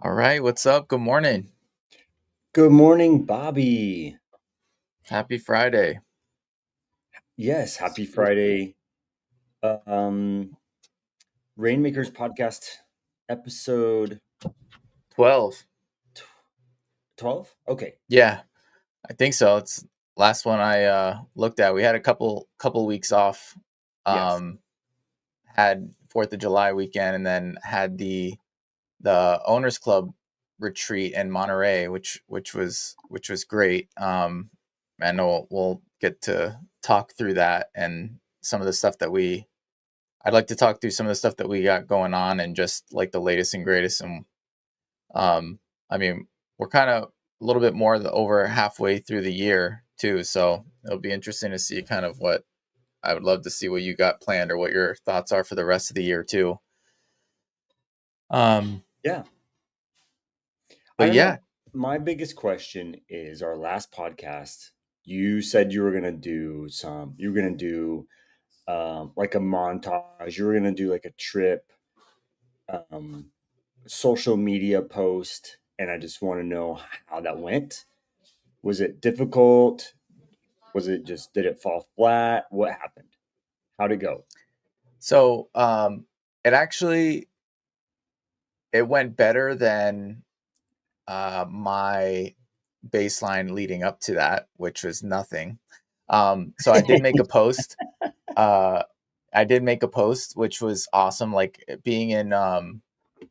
All right, what's up? Good morning. Good morning, Bobby. Happy Friday. Yes, happy Friday. Um, Rainmakers Podcast, episode 12. 12? Okay. Yeah, I think so. It's last one I looked at. We had a couple weeks off. Yes. Um had 4th of July weekend and then had the owners club retreat in Monterey, which was great. I know we'll get to talk through that and some of the stuff that I'd like to talk through some of the stuff that we got going on and just like the latest and greatest. And Um, I mean, we're kind of a little bit more over halfway through the year too, so it'll be interesting to see kind of what I would love to see what you got planned or what your thoughts are for the rest of the year too. Um, Yeah. I but don't know. yeah, My biggest question is our last podcast. You said you were going to do like a montage. You were going to do like a trip, um, social media post. And I just want to know how that went. Was it difficult? Did it fall flat? What happened? How'd it go? so it actually it went better than my baseline leading up to that, which was nothing. So I did make a post. Uh, I did make a post, which was awesome. Like being in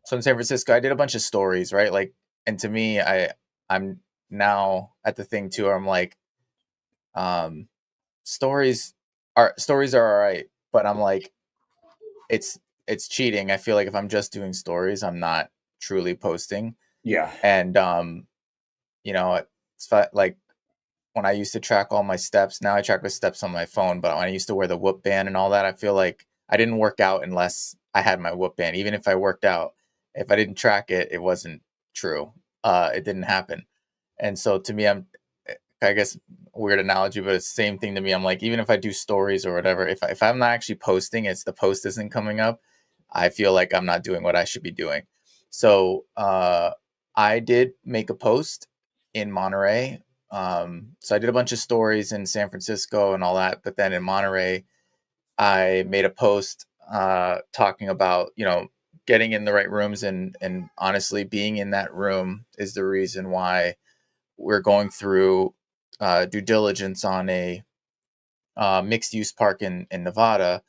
so in San Francisco, I did a bunch of stories, right? Like, and to me, I'm now at the thing too, where I'm like, um, stories are all right, but I'm like, it's it's cheating. I feel like if I'm just doing stories, I'm not truly posting. Yeah. And like when I used to track all my steps, now I track my steps on my phone. But when I used to wear the Whoop band and all that, I feel like I didn't work out unless I had my Whoop band. Even if I worked out, if I didn't track it, it wasn't true. It didn't happen. And so to me, I guess, weird analogy, but it's the same thing to me. I'm like, even if I do stories or whatever, if I'm not actually posting, it's the post isn't coming up. I feel like I'm not doing what I should be doing. So I did make a post in Monterey. So I did a bunch of stories in San Francisco and all that, but then in Monterey, I made a post talking about getting in the right rooms and honestly being in that room is the reason why we're going through due diligence on a mixed use park in Nevada,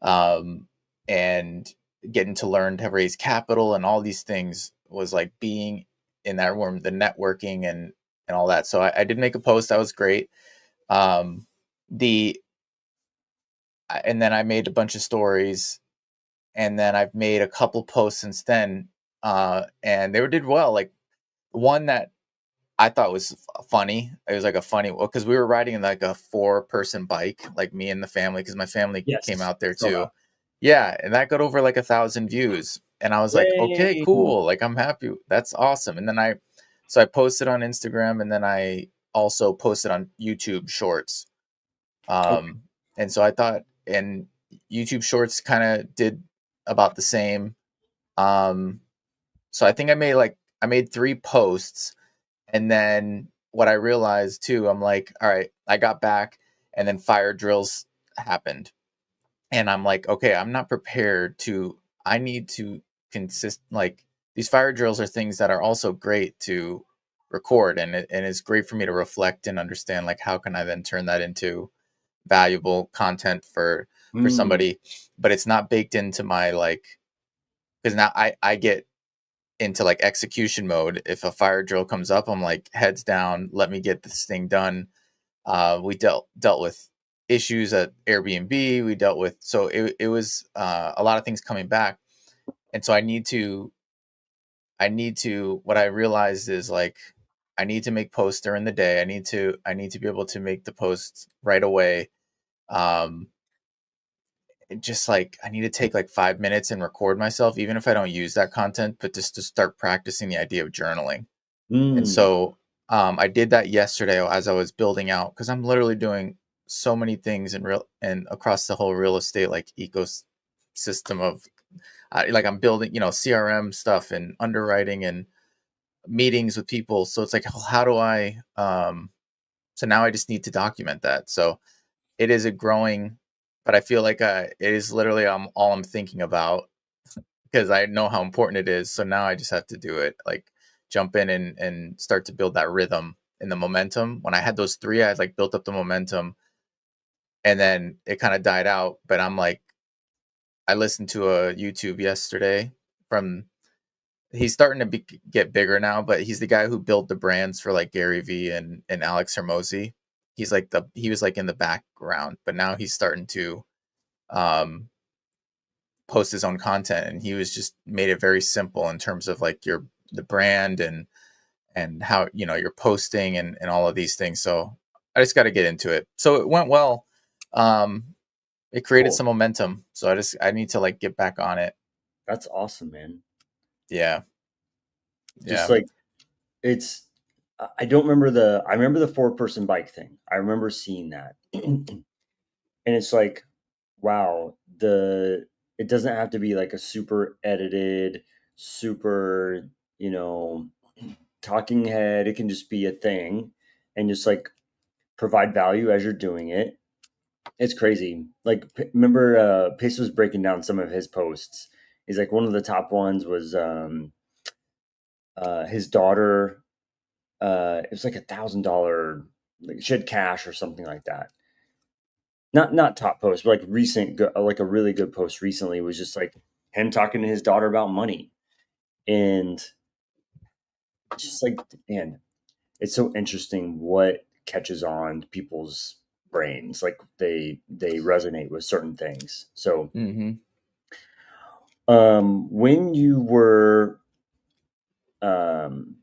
um, and getting to learn to raise capital and all these things was like being in that room, the networking and all that. So I did make a post that was great. Um, the and then I made a bunch of stories, and then I've made a couple posts since then, and they did well. Like one that I thought was funny. It was like a funny because we were riding in like a 4-person bike, like me and the family, because my family came Yes. out there Saw too. that. Yeah, and that got over like 1,000 views, and I was like, okay, Yay. cool. Like I'm happy. That's awesome. And then I posted on Instagram, and then I also posted on YouTube Shorts. Okay. Um, and so I thought, and YouTube Shorts kind of did about the same. Um, so I think I made 3 posts, and then what I realized too, I'm like, all right, I got back, and then fire drills happened. And I'm like, okay, I'm not prepared to, I need to like these fire drills are things that are also great to record, and it's great for me to reflect and understand like how can I then turn that into valuable content for Mm. somebody, but it's not baked into my like, because now I get into like execution mode. If a fire drill comes up, I'm like heads down, let me get this thing done. We dealt with issues at Airbnb. We dealt with so it was a lot of things coming back, and so I need to what I realized is like I need to make posts during the day. I need to be able to make the posts right away. Um, just like I need to take like 5 minutes and record myself, even if I don't use that content, but just to start practicing the idea of journaling. And Mm. so I did that yesterday as I was building out because I'm literally doing so many things in real and across the whole real estate like ecosystem of like I'm building CRM stuff and underwriting and meetings with people. So it's like, how do I, so now I just need to document that. So it is a growing, but I feel like it is literally all I'm thinking about because I know how important it is. So now I just have to do it, like jump in and start to build that rhythm and the momentum. When I had those three, I had like built up the momentum and then it kind of died out. But I'm like, I listened to a YouTube yesterday from, he's starting to get bigger now, but he's the guy who built the brands for like Gary Vee and Alex Hermosi. He was like in the background, but now he's starting to um post his own content, and he was just made it very simple in terms of like the brand and how you're posting and all of these things. So I just got to get into it. So it went well. um it created Cool. some momentum, so I need to like get back on it. That's awesome, man. Yeah. Just Yeah. like it's I remember the 4-person bike thing. I remember seeing that. And it's like, wow, it doesn't have to be like a super edited, super, you know, talking head. It can just be a thing and just like provide value as you're doing it. It's crazy. Like, remember, Pace was breaking down some of his posts. He's like, one of the top ones was his daughter. It was like $1,000, like she had cash or something like that. Not top post, but like like a really good post recently was just like him talking to his daughter about money, and just like, man, it's so interesting what catches on people's brains. Like they resonate with certain things. So, Mm-hmm. when you were um,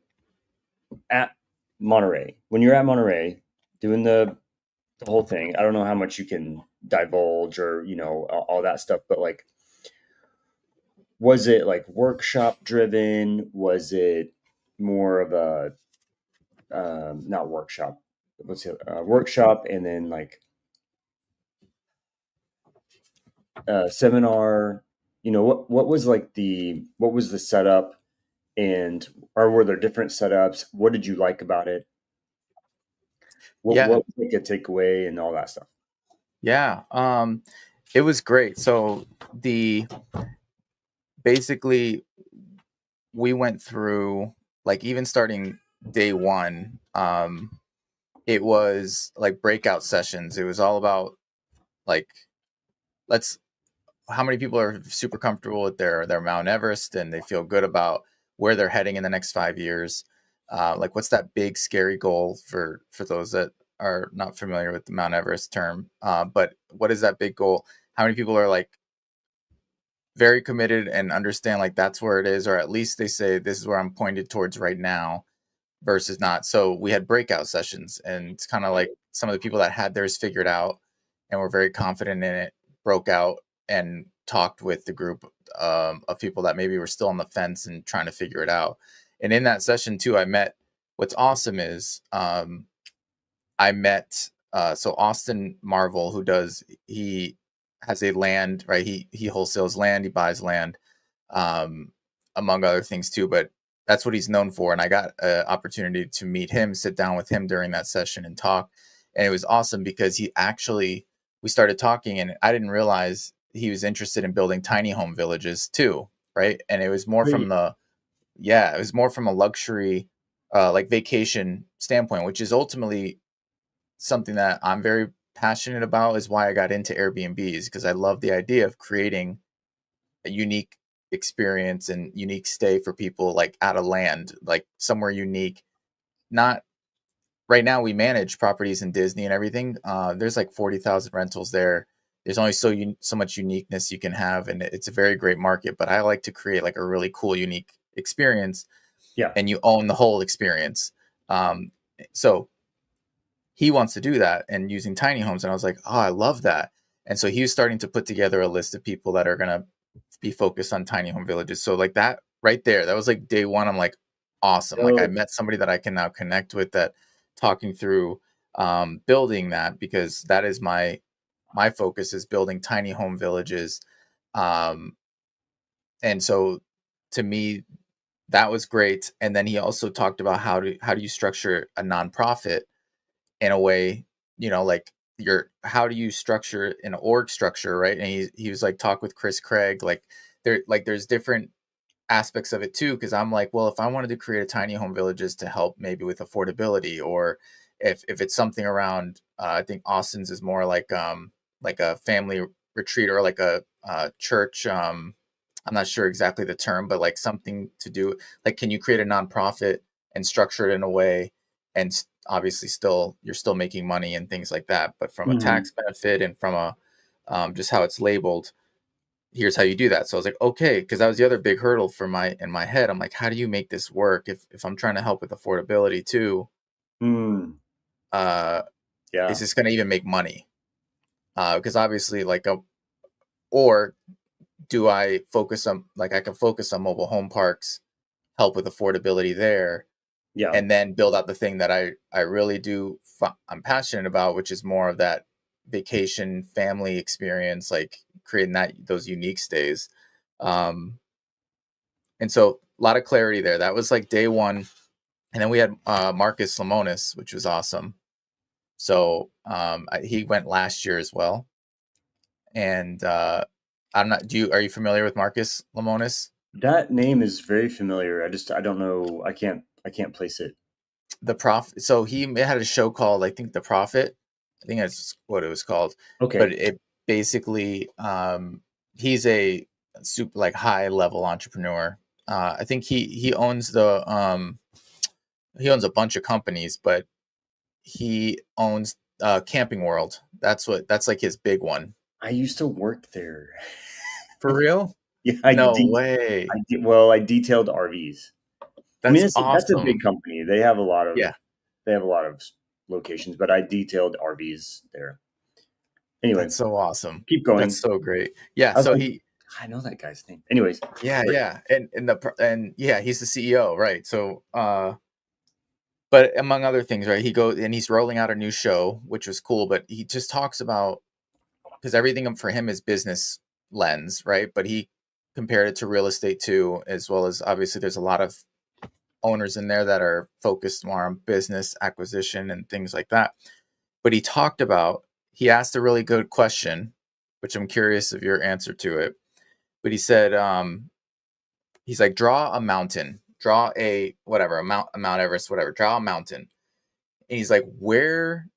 at Monterey, when you're at Monterey doing the whole thing, I don't know how much you can divulge or all that stuff, but like, was it like workshop driven? Was it more of a not workshop? What's it? Workshop and then like seminar. What was like what was the setup, and or were there different setups? What did you like about it? Yeah. What was like a takeaway and all that stuff? Yeah. It was great. So the basically we went through, like, even starting day one, it was like breakout sessions. It was all about like, let's how many people are super comfortable with their Mount Everest and they feel good about where they're heading in the next 5 years. Like, what's that big scary goal for those that are not familiar with the Mount Everest term? But what is that big goal? How many people are like very committed and understand like that's where it is, or at least they say this is where I'm pointed towards right now versus not. So we had breakout sessions, and it's kind of like some of the people that had theirs figured out and were very confident in it broke out and talked with the group of people that maybe were still on the fence and trying to figure it out. And in that session too, I met, what's awesome is I met so Austin Marvel, who does, he has a land, right? He wholesales land, he buys land, um, among other things too. But that's what he's known for. And I got an opportunity to meet him, sit down with him during that session and talk. And it was awesome because we started talking, and I didn't realize he was interested in building tiny home villages too, right? And it was more from Great. the, it was more from a luxury, like vacation standpoint, which is ultimately something that I'm very passionate about, is why I got into Airbnbs, because I love the idea of creating a unique experience and unique stay for people, like out of land, like somewhere unique. Not right now, we manage properties in Disney and everything. There's like 40,000 rentals there. There's only so much uniqueness you can have, and it's a very great market. But I like to create like a really cool, unique experience, Yeah. and you own the whole experience. Um, so he wants to do that and using tiny homes, and I was like, oh, I love that. And so he was starting to put together a list of people that are gonna be focused on tiny home villages. So like that right there, that was like day one. I'm like, awesome. Like, I So met somebody that I can now connect with, that talking through building that, because that is my focus, is building tiny home villages. Um, and so to me, that was great. And then he also talked about how do you structure a nonprofit in a way, like how do you structure an org structure, right? And he was like, talk with Chris Craig, there's different aspects of it too, because I'm like, well, if I wanted to create a tiny home villages to help maybe with affordability, or if it's something around, I think Austin's is more like a family retreat, or like a church, I'm not sure exactly the term, but like something to do, like, can you create a nonprofit and structure it in a way, and obviously still you're still making money and things like that, but from a Mhm. tax benefit and from a just how it's labeled, here's how you do that. So I was like, okay, because that was the other big hurdle for my in my head. I'm like, how do you make this work if I'm trying to help with affordability too? Mm. Uh, is Yeah. this going to even make money? Because obviously, or do I focus on, like, I can focus on mobile home parks, help with affordability there, Yeah. and then build out the thing that I really I'm passionate about, which is more of that vacation family experience, like creating those unique stays. Um, And so a lot of clarity there. That was like day one. And then we had Marcus Lemonis, which was awesome. So he went last year as well. And I'm not, are you familiar with Marcus Lemonis? That name is very familiar. I don't know. I can't place it. The Prof. So he had a show called, I think, The Prophet. I think that's what it was called. But Okay. it basically, he's a super like high level entrepreneur. I think he owns a bunch of companies, but he owns Camping World. That's like his big one. I used to work there. For real? Yeah, No way. well, I detailed RVs. I mean, That's that's a big awesome. company. Yeah, They have a lot of locations, but I detailed RVs there. Anyway, that's so awesome. keep That's going. so great. Yeah, I was so like, he I know that guy's name. Anyways, yeah, sorry. yeah. And yeah, he's the CEO, right? So but among other things, right? He goes and he's rolling out a new show, which was cool, but he just talks about, because everything for him is business lens, right? But he compared it to real estate too, as well as obviously there's a lot of owners in there that are focused more on business acquisition and things like that. But he asked a really good question, which I'm curious of your answer to it. But he said, he's like, draw a mountain, draw a whatever, a Mount Everest, whatever, draw a mountain. And he's like, where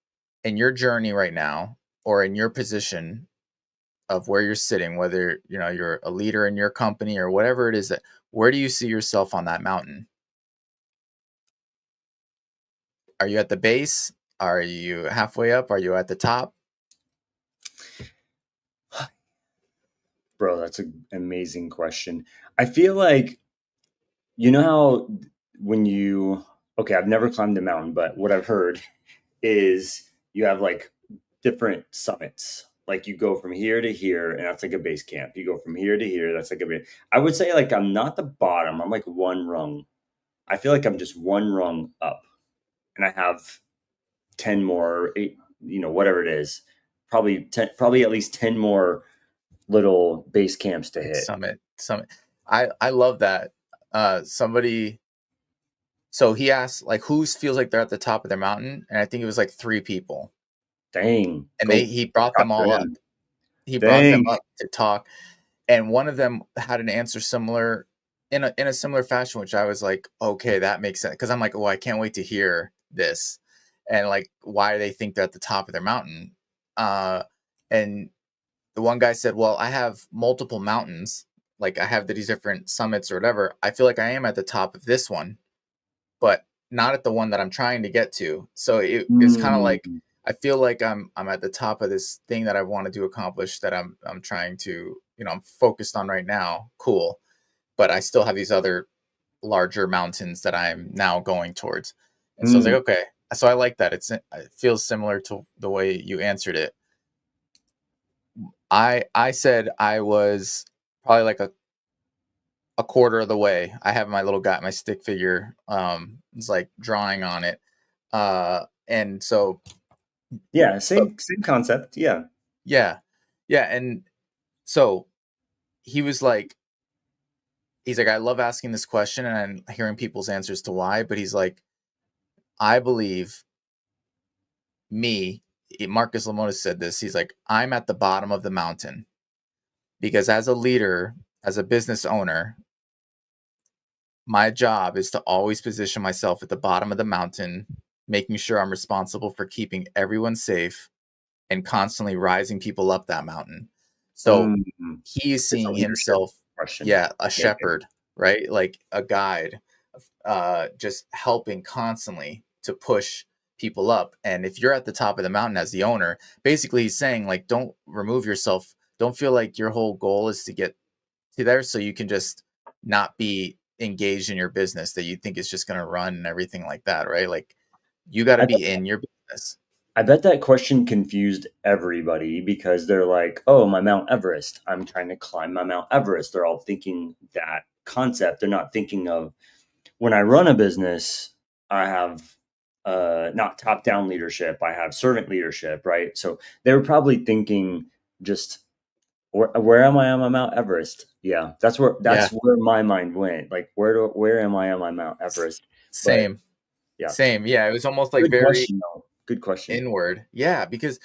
in your journey right now, or in your position of where you're sitting, whether you're a leader in your company or whatever it is, that where do you see yourself on that mountain? Are you at the base? Are you halfway up? Are you at the top? Bro, that's an amazing question. I feel like, you know how when you, okay, I've never climbed a mountain, but what I've heard is you have like different summits. Like you go from here to here, and that's like a base camp. You go from here to here, that's like a base. I would say like I'm not the bottom. I'm like one rung. I feel like I'm just one rung up, and I have 10 more, eight, whatever it is. Probably 10, probably at least 10 more little base camps to Like hit. summit. I love that. Somebody, so he asked like, who feels like they're at the top of their mountain, and I think it was like three people, Dang, and go he brought props them to all up. him. He brought them Dang. up to talk, and one of them had an answer similar, in a similar fashion, which I was like, okay, that makes sense, because I'm like, oh, I can't wait to hear this, and like why they think they're at the top of their mountain. And the one guy said, well, I have multiple mountains, like I have these different summits or whatever. I feel like I am at the top of this one, but not at the one that I'm trying to get to. So it's kind of like, Mm, I feel like I'm at the top of this thing that I wanted to accomplish, that I'm trying to, I'm focused on right now. Cool. But I still have these other larger mountains that I'm now going towards. And so I was like, mm. okay. So I like that. It feels similar to the way you answered it. I said I was probably like a quarter of the way. I have my little guy, my stick figure. It's like drawing on it. And so, Yeah, but same concept. Yeah. yeah, yeah. And so he was like, he's like, I love asking this question and I'm hearing people's answers to why, but he's like, I believe Marcus Lemonis said this. He's like, I'm at the bottom of the mountain because as a leader, as a business owner, my job is to always position myself at the bottom of the mountain, making sure I'm responsible for keeping everyone safe and constantly rising people up that mountain. So Mm, he's it's a seeing leadership himself, question. yeah, a Okay, okay. shepherd, right? Like a guide, just helping constantly to push people up. And if you're at the top of the mountain as the owner, basically he's saying like, don't remove yourself. Don't feel like your whole goal is to get to there so you can just not be engaged in your business that you think is just going to run and everything like that, right? Like you got to I bet, be in your business. I bet that question confused everybody because they're like, "Oh, my Mount Everest. I'm trying to climb my Mount Everest." They're all thinking that concept. They're not thinking of when I run a business, I have not top down leadership. I have servant leadership, right? So they were probably thinking just where am I on my Mount Everest? Yeah, Yeah. that's where my mind went. Like where am I on my Mount Everest? But Same. yeah, Same. Yeah. It was almost like good very question though. Good question. inward. Yeah. Because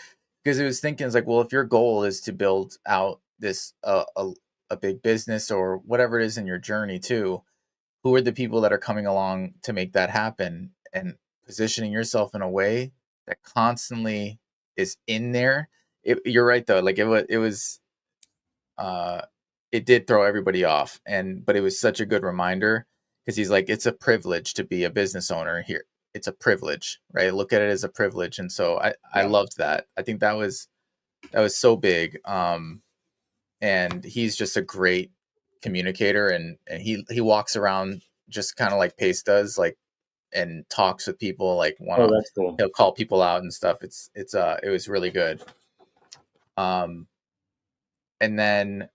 it was thinking, it's like, well, if your goal is to build out this, a big business or whatever it is in your journey too, who are the people that are coming along to make that happen and positioning yourself in a way that constantly is in there. You're right though. Like uh, it did throw everybody off, but it was such a good reminder because he's like, it's a privilege to be a business owner here. It's a privilege, right? Look at it as a privilege. And so I Yeah. loved that. I think that was so big. And he's just a great communicator and he walks around just kind of like Pace does, like, and talks with people like Oh, that's cool. he'll call people out and stuff. It was really good. Um and then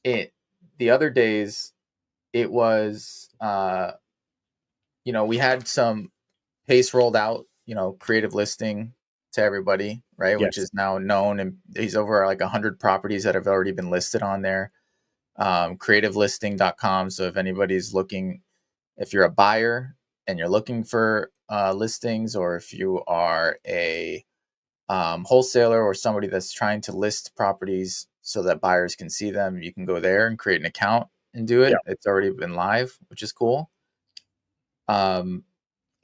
it the other days it was we had some Pace rolled out, creative listing to everybody, right? Which Yes. is now known, and he's over like 100 properties that have already been listed on there. Creativelisting.com. So if anybody's looking, if you're a buyer and you're looking for listings, or if you are a wholesaler or somebody that's trying to list properties so that buyers can see them, you can go there and create an account and do Yeah. it. It's already been live, which is cool. Um,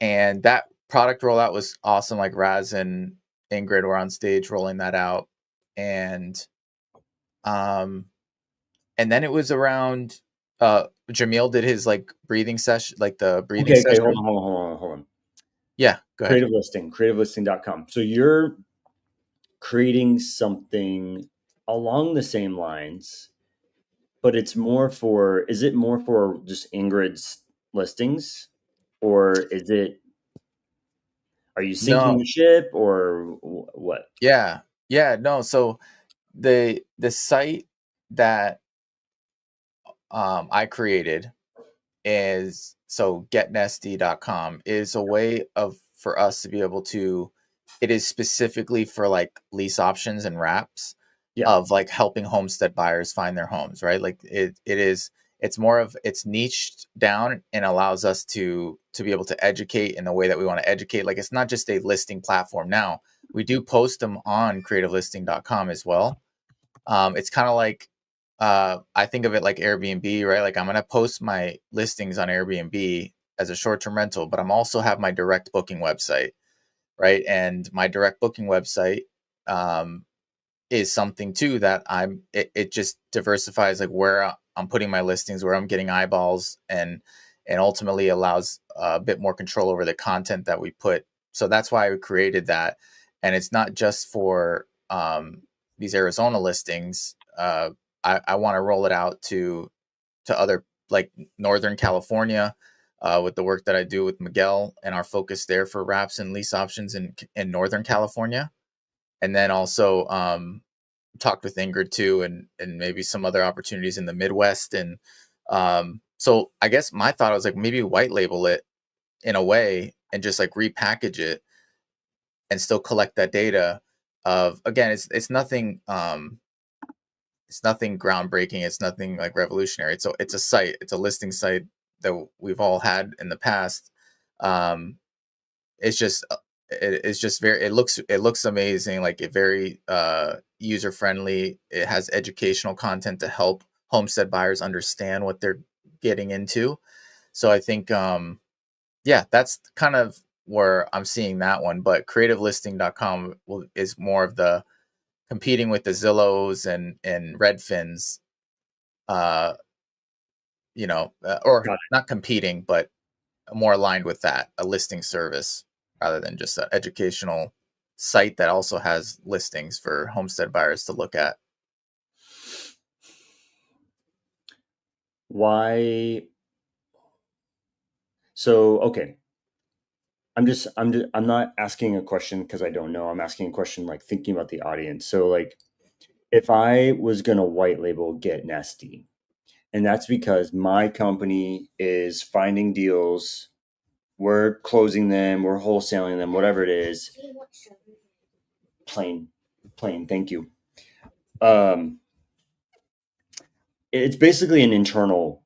and that product rollout was awesome. Like Raz and Ingrid were on stage rolling that out, and um, and then it was around. Jamil did his like breathing session, like the breathing Okay. Okay. Hold session. on. Hold on. Hold on. Hold on. Yeah, go ahead. Creative listing. Creativelisting.com. So you're creating something along the same lines, but it's more for, is it more for just Ingrid's listings, or is it, are you sinking No, the ship, or what? yeah, yeah, no. So the site that I created is so GetNasty.com is a way of for us to be able to. It is specifically for like lease options and wraps Yeah. of like helping homestead buyers find their homes, right? Like it's more of it's niched down and allows us to be able to educate in the way that we want to educate. Like it's not just a listing platform now. We do post them on creativelisting.com as well. It's kind of like I think of it like Airbnb, right? Like I'm gonna post my listings on Airbnb as a short-term rental, but I'm also have my direct booking website, right? And my direct booking website um, is something too that it just diversifies like where I'm putting my listings, where I'm getting eyeballs, and ultimately allows a bit more control over the content that we put. So that's why I created that, and it's not just for these Arizona listings. I want to roll it out to other like Northern California with the work that I do with Miguel and our focus there for wraps and lease options in Northern California, and then also talked with Ingrid too, and maybe some other opportunities in the Midwest. And so I guess my thought was like maybe white label it in a way and just like repackage it and still collect that data of again it's nothing it's nothing groundbreaking. It's nothing like revolutionary. It's a site. It's a listing site that we've all had in the past. Um, it's just it's just very it looks amazing, like it very user friendly. It has educational content to help homestead buyers understand what they're getting into. So I think yeah, that's kind of where I'm seeing that one. But creativelisting.com is more of the competing with the Zillows and Redfins, uh or Got not competing, but more aligned with that, a listing service rather than just an educational site that also has listings for homestead buyers to look at. Why? So, okay. I'm not asking a question because I don't know. I'm asking a question like thinking about the audience. So, like, if I was gonna white label GetNasty, and that's because my company is finding deals, we're closing them, we're wholesaling them, whatever it is. Plain, plain. Thank you. Um, it's basically an internal.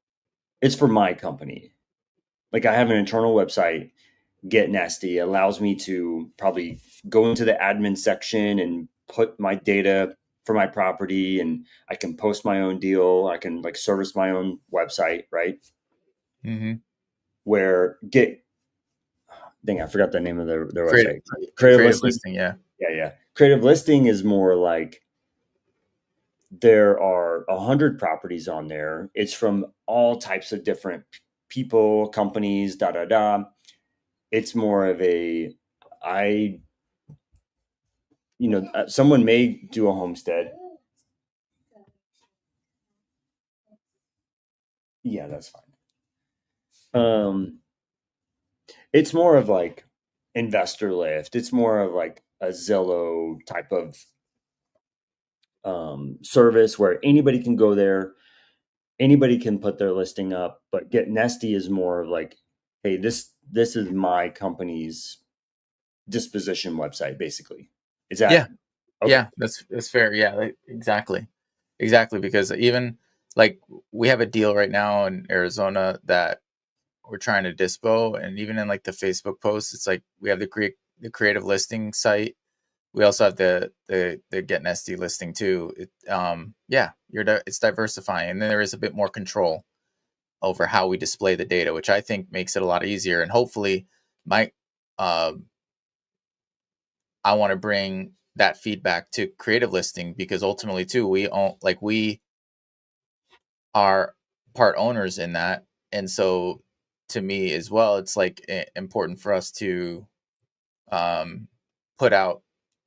It's for my company. Like I have an internal website. GetNasty allows me to probably go into the admin section and put my data for my property, and I can post my own deal. I can like service my own website, right? Mm-hmm. Where get dang, I forgot the name of their creative website. Creative creative Listing. listing, yeah. Yeah. Creative Listing is more like there are 100 properties on there. It's from all types of different people, companies, da da da. It's more of a I someone may do a homestead. Yeah, that's fine. It's more of like investor lift. It's more of like a Zillow type of service where anybody can go there, anybody can put their listing up. But Get Nesty is more of like, hey, this is my company's disposition website, basically. Is Yeah, that okay? yeah, that's fair. Yeah, exactly, because even like we have a deal right now in Arizona that we're trying to dispo, and even in like the Facebook posts, it's like we have the creative listing site. We also have the GetNasty listing too. Yeah, it's diversifying, and then there is a bit more control over how we display the data, which I think makes it a lot easier. And hopefully, my um, I want to bring that feedback to creative listing, because ultimately too we are part owners in that, and so to me as well, it's like important for us to um, put out,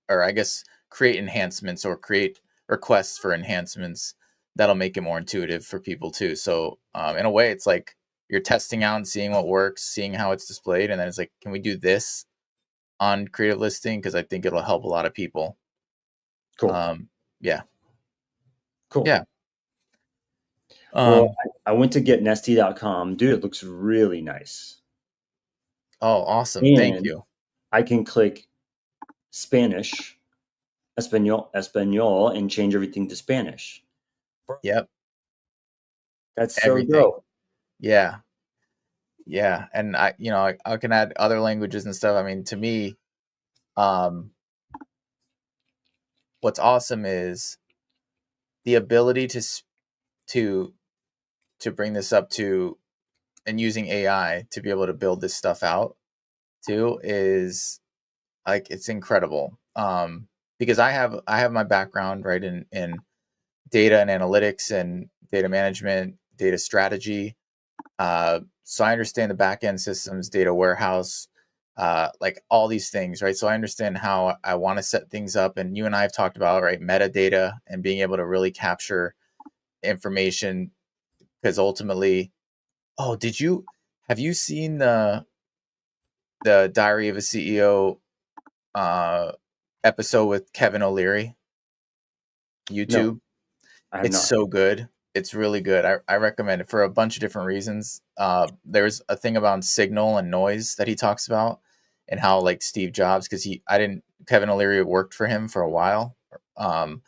or I guess create enhancements or create requests for enhancements that'll make it more intuitive for people too. So in a way, it's like you're testing out and seeing what works, seeing how it's displayed, and then it's like, can we do this on creative listing? Because I think it'll help a lot of people. Cool. Um, yeah, Cool. yeah. Well, Um, I went to getnesty.com. Dude, it looks really nice. oh, awesome! Thank And you. I can click Spanish, Espanol, and change everything to Spanish. Yep, That's so everything. dope. Yeah, yeah, and I can add other languages and stuff. I mean, to me, um, what's awesome is the ability to to bring this up to, and using AI to be able to build this stuff out too is like, it's incredible. Because I have my background right in data and analytics and data management, data strategy. So I understand the back end systems, data warehouse, like all these things, right? So I understand how I want to set things up. And you and I have talked about, right, metadata and being able to really capture information, because ultimately, oh, have you seen the Diary of a CEO uh, episode with Kevin O'Leary? No, YouTube. I have It's not. so good. It's really good. I recommend it for a bunch of different reasons. There's a thing about signal and noise that he talks about, and how like Steve Jobs, because Kevin O'Leary worked for him for a while. Um,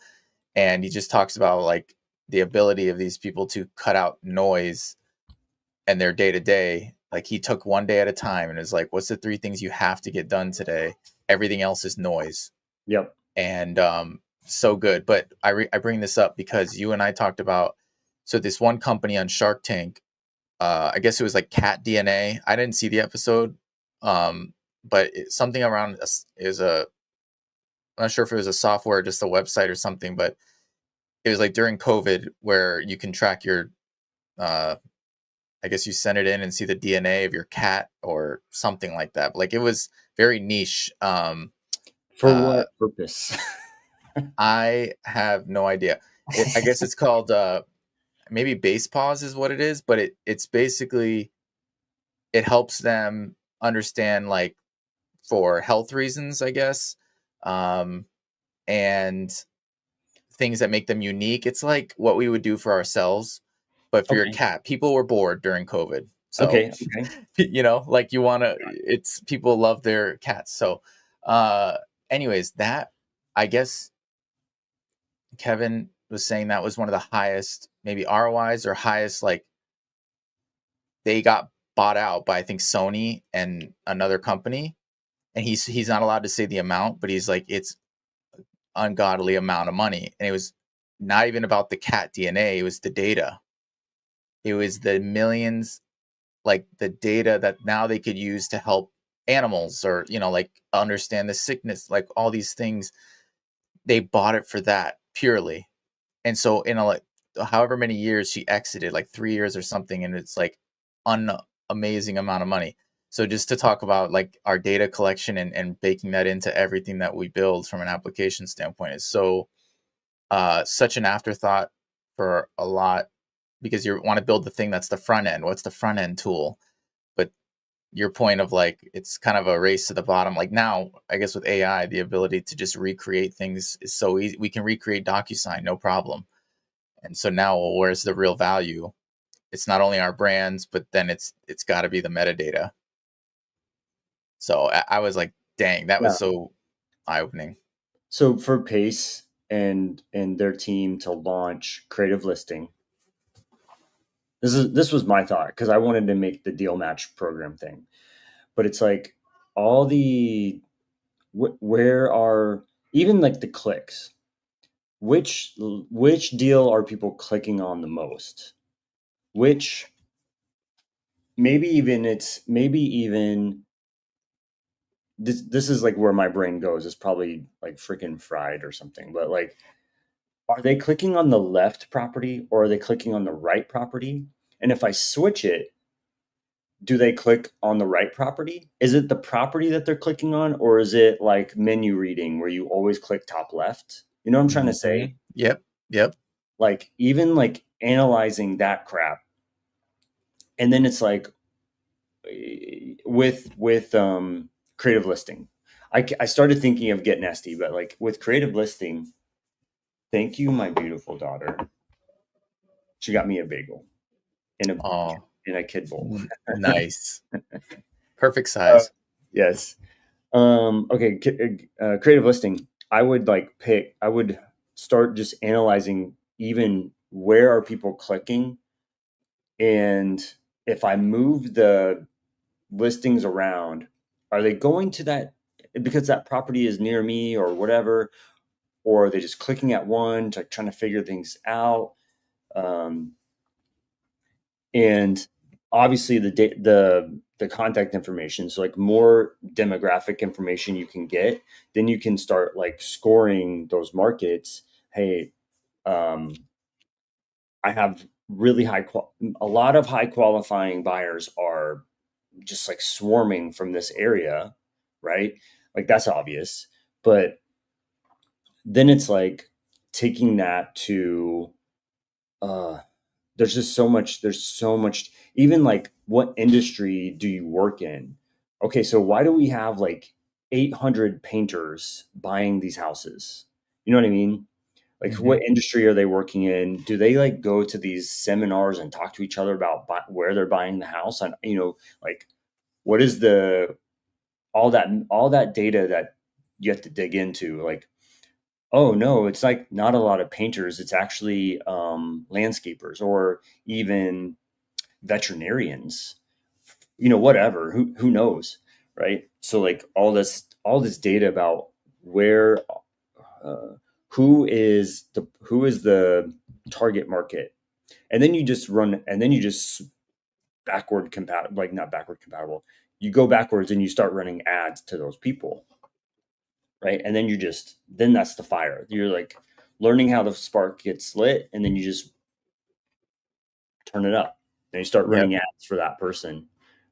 and he just talks about like the ability of these people to cut out noise and their day to day. Like he took one day at a time and is like, what's the 3 things you have to get done today? Everything else is noise. Yep. And so good. But I bring this up because you and I talked about, so this one company on Shark Tank, I guess it was like cat DNA. I didn't see the episode, but something around is a, I'm not sure if it was a software or just a website or something, but it was like during COVID where you can track your, I guess you send it in and see the DNA of your cat or something like that. Like it was very niche. For what purpose? I have no idea. I guess it's called maybe base pause is what it is, but it's basically, it helps them understand, like, for health reasons, I guess, and things that make them unique. It's like what we would do for ourselves, but for your Okay. cat. People were bored during COVID, so Okay. like you want to. It's people love their cats. So, anyways, that, I guess Kevin was saying that was one of the highest, maybe ROIs or highest, like they got bought out by, I think, Sony and another company, and he's not allowed to say the amount, but he's like, it's ungodly amount of money, and it was not even about the cat DNA, it was the data, it was the millions, like the data that now they could use to help animals, or like understand the sickness, like all these things. They bought it for that purely. And so in like however many years she exited, like 3 years or something, and it's like amazing amount of money. So just to talk about like our data collection and baking that into everything that we build from an application standpoint is so such an afterthought for a lot, because you want to build the thing that's the front end. What's the front end tool? But your point of like, it's kind of a race to the bottom. Like now, I guess with AI, the ability to just recreate things is so easy. We can recreate DocuSign, no problem. And so now, well, where's the real value? It's not only our brands, but then it's got to be the metadata. So I was like, dang, that Yeah. was so eye opening. So for Pace and their team to launch Creative Listing, this was my thought because I wanted to make the deal match program thing, but it's like all the where are even like the clicks? Which deal are people clicking on the most? Which maybe even this is like where my brain goes. It's probably like freaking fried or something. But like, are they clicking on the left property or are they clicking on the right property? And if I switch it, do they click on the right property? Is it the property that they're clicking on, or is it like menu reading where you always click top left? You know what I'm trying to say? Yep. Yep. Like even like analyzing that crap. And then it's like with creative listing, I started thinking of GetNasty, but like with creative listing, thank you, my beautiful daughter. She got me a bagel in Oh, a kid bowl. nice. Perfect size. Yes. Okay. Creative listing. I would start just analyzing even where are people clicking, and if I move the listings around, are they going to that because that property is near me or whatever, or are they just clicking at one, like trying to figure things out? Um, and obviously the contact information. So like more demographic information you can get, then you can start like scoring those markets. Hey, um, I have really a lot of high qualifying buyers are just like swarming from this area, right? Like that's obvious, but then it's like taking that to uh there's so much, even like what industry do you work in? Okay, so why do we have like 800 painters buying these houses? You know what I mean? Like what Mhm. industry are they working in? Do they like go to these seminars and talk to each other about where they're buying the house? And like what is the all that data that you have to dig into? Like Oh no, it's like not a lot of painters. It's actually landscapers or even veterinarians. Whatever. Who knows, right? So like all this data about where uh, who is the target market, and then you just run, and then you just backward compatible, like not backward compatible. You go backwards and you start running ads to those people, right? And then then that's the fire. You're like learning how the spark gets lit, and then you just turn it up. And you start Yep. running ads for that person,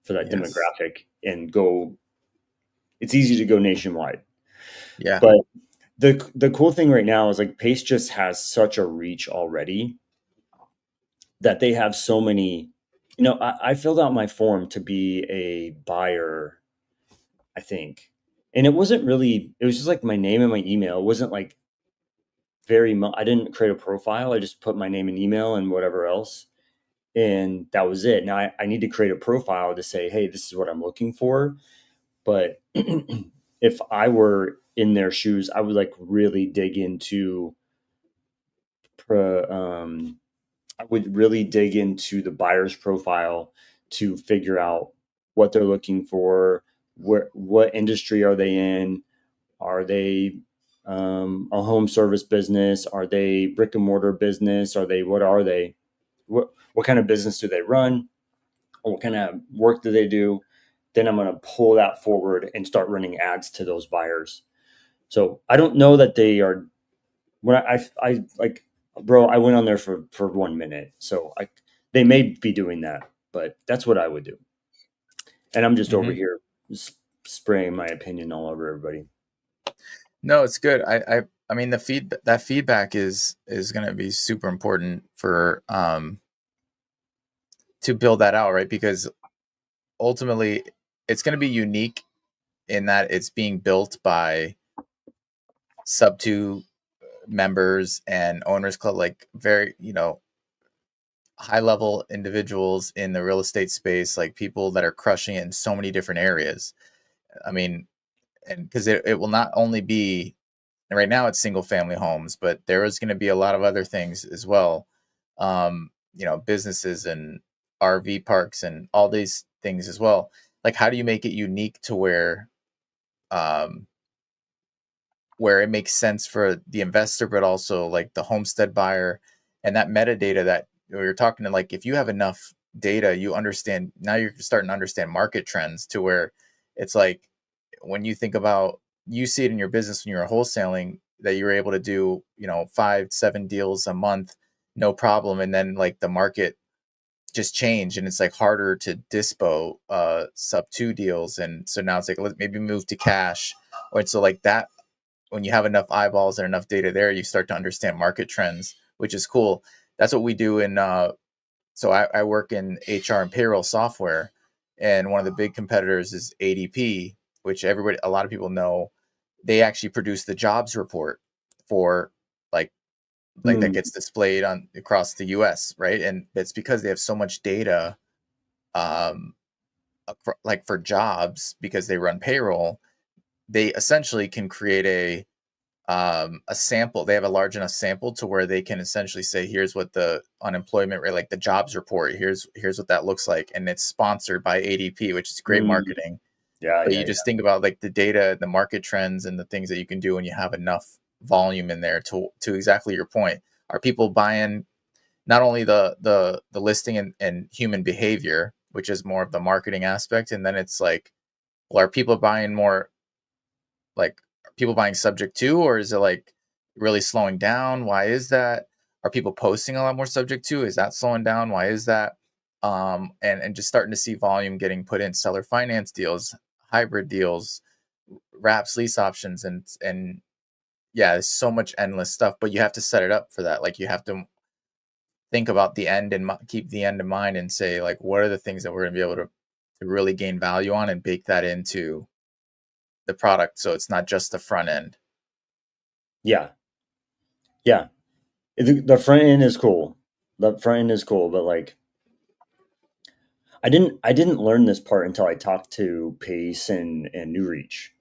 for that Yes. demographic, and go. It's easy to go nationwide, Yeah. but the cool thing right now is like Pace just has such a reach already that they have so many. I filled out my form to be a buyer, I think, and it wasn't really. It was just like my name and my email. It wasn't like very much. I didn't create a profile. I just put my name and email and whatever else, and that was it. Now I need to create a profile to say, hey, this is what I'm looking for. But if I were in their shoes, I would like really dig into. I would really dig into the buyer's profile to figure out what they're looking for, what industry are they in, are they a home service business, are they brick and mortar business, what are they, what kind of business do they run, or what kind of work do they do. Then I'm going to pull that forward and start running ads to those buyers. So I don't know that they are. When I like, bro, I went on there for 1 minute, so they may be doing that, but that's what I would do. And I'm just over Hmm. here spraying my opinion all over everybody. No, it's good. I mean, that feedback is going to be super important for to build that out, right? Because ultimately, it's going to be unique in that it's being built by sub two members and owners club, like very, high level individuals in the real estate space, like people that are crushing it in so many different areas. I mean, and because it will not only be, right now it's single family homes, but there is going to be a lot of other things as well. Businesses and RV parks and all these things as well. Like, how do you make it unique to um, where it makes sense for the investor, but also like the homestead buyer, and that metadata that you're talking to, like if you have enough data, you understand, now you're starting to understand market trends to where it's like when you think about, you see it in your business when you're wholesaling that you're able to do, 5, 7 deals a month, no problem. And then like the market just changed and it's like harder to dispo sub two deals. And so now it's like, let's maybe move to cash. Or so like that, when you have enough eyeballs and enough data there, you start to understand market trends, which is cool. That's what we do in. So I work in HR and payroll software, and one of the big competitors is ADP, which a lot of people know. They actually produce the jobs report for like that Mm, gets displayed on across the U.S. Right, and it's because they have so much data, um, like for jobs because they run payroll. They essentially can create a sample. They have a large enough sample to where they can essentially say, here's what the unemployment rate, like the jobs report, here's what that looks like, and it's sponsored by ADP, which is great mm, marketing. yeah, But yeah, you yeah, just think about like the data, the market trends, and the things that you can do when you have enough volume in there to exactly your point. Are people buying not only the listing and human behavior, which is more of the marketing aspect, and then it's like, well, are people buying more, like, are people buying subject to, or is it like really slowing down? Why is that? Are people posting a lot more subject to? Is that slowing down? Why is that? And just starting to see volume getting put in seller finance deals, hybrid deals, wraps, lease options, and yeah, there's so much endless stuff. But you have to set it up for that. Like you have to think about the end and keep the end in mind, and say like, what are the things that we're going to be able to really gain value on, and bake that into the product so it's not just the front end. yeah, yeah. The front end is cool. The front end is cool, but like I didn't learn this part until I talked to Pace and New Reach.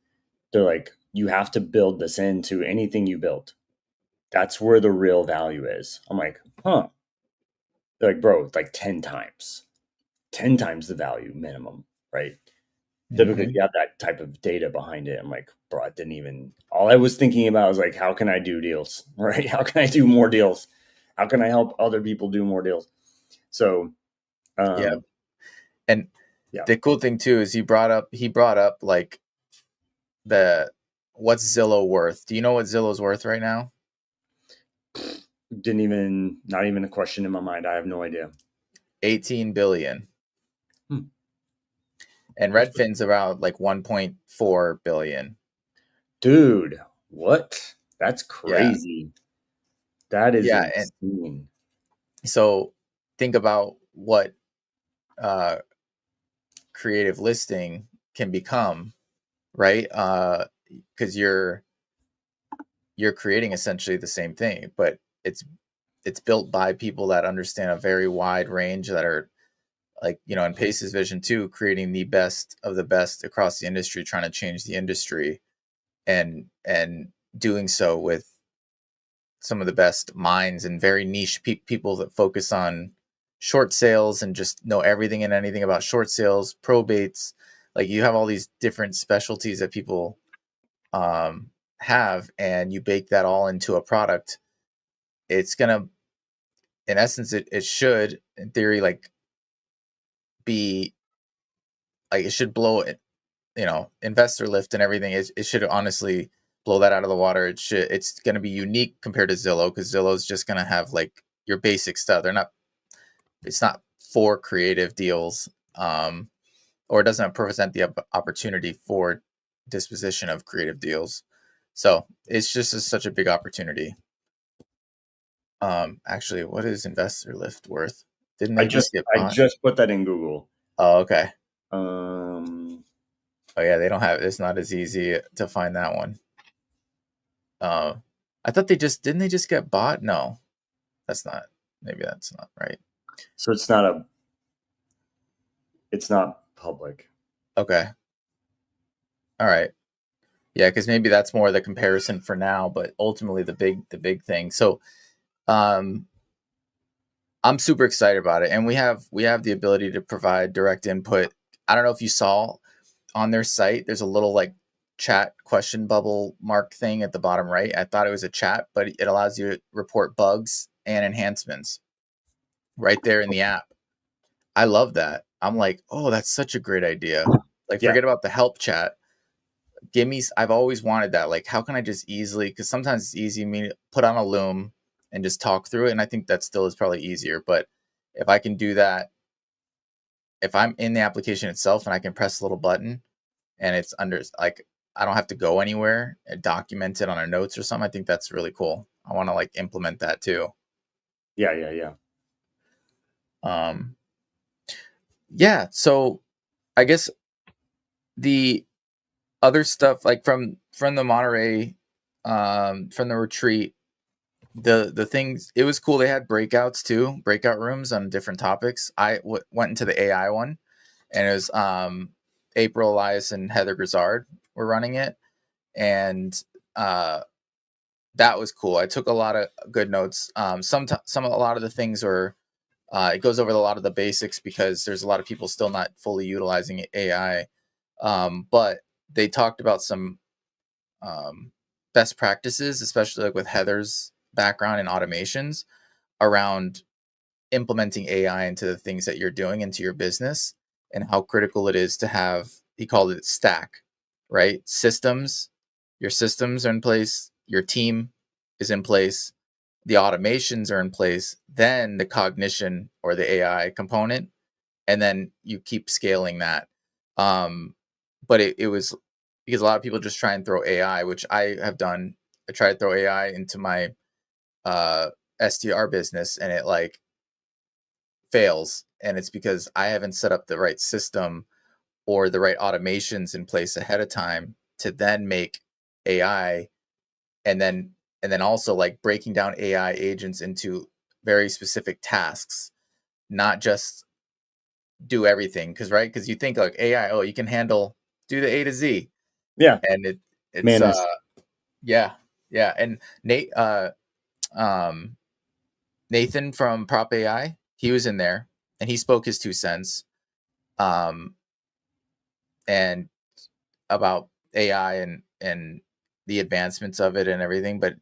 They're like, you have to build this into anything you build. That's where the real value is. I'm like, huh. They're like, bro, it's like 10 times the value minimum, right? Typically, if Mm-hmm. you have that type of data behind it, I'm like, bro, I didn't even, all I was thinking about was like, how can I do deals, right? How can I do more deals? How can I help other people do more deals? So, Yeah. um, And yeah, the cool thing too is he brought up like the what's Zillow worth? Do you know what Zillow's worth right now? not even a question in my mind. I have no idea. 18 billion. Hmm. And That's pretty, Redfin's around like 1.4 billion. dude, what? That's Yeah. crazy. That is Yeah. And insane. so think about what uh creative listing can become, right? Because you're creating essentially the same thing, but it's built by people that understand a very wide range that are like, in Pace's vision too, creating the best of the best across the industry, trying to change the industry and doing so with some of the best minds and very niche people that focus on short sales and just know everything and anything about short sales, probates. Like you have all these different specialties that people um, have, and you bake that all into a product. It's gonna, in essence, it should, in theory, like be like it should blow it. Investor lift and everything. It should honestly blow that out of the water. It's going to be unique compared to Zillow because Zillow's just going to have like your basic stuff. It's not for creative deals, or it doesn't present the opportunity for disposition of creative deals. So it's just such a big opportunity. Actually, what is investor lift worth? Didn't I they just just get I bought? just put that in Google. Oh, okay. Um, Oh yeah, they don't have. It's not as easy to find that one. Uh, I thought didn't they just get bought? No, that's not. Maybe that's not right. so it's not public. Okay. All right. Yeah, because maybe that's more the comparison for now, but ultimately the big thing. So um I'm super excited about it. And we have the ability to provide direct input. I don't know if you saw on their site, there's a little like chat question bubble mark thing at the bottom right. I thought it was a chat, but it allows you to report bugs and enhancements right there in the app. I love that. I'm like, oh, that's such a great idea. Like, Yeah, forget about the help chat. Give me. I've always wanted that. Like, how can I just easily? Because sometimes it's easy me to put on a Loom and just talk through it, and I think that still is probably easier. But if I can do that, if I'm in the application itself and I can press a little button and it's under, like, I don't have to go anywhere and document it on our notes or something. I think that's really cool. I want to like implement that too. yeah. Um, yeah. So I guess the other stuff like from the Monterey, from the retreat, the things, it was cool. They had breakouts too, breakout rooms on different topics. Went into the AI one, and it was April Elias and Heather Grizzard were running it, and uh, that was cool. I took a lot of good notes. A lot of the things were it goes over a lot of the basics because there's a lot of people still not fully utilizing AI. But they talked about some um, best practices, especially like with Heather's background in automations around implementing AI into the things that you're doing into your business and how critical it is to have, he called it stack, right? Your systems are in place, your team is in place, the automations are in place, then the cognition or the AI component, and then you keep scaling that. But it was because a lot of people just try and throw AI, which I have done. I try to throw AI into my uh, STR business, and it like fails, and it's because I haven't set up the right system or the right automations in place ahead of time to then make AI, and then also like breaking down AI agents into very specific tasks, not just do everything. Because you think like AI, oh, you can do the A to Z, Yeah. and it's Manage. yeah, yeah. And Nate Nathan from Prop AI, he was in there and he spoke his 2 cents, um, and about AI and the advancements of it and everything. But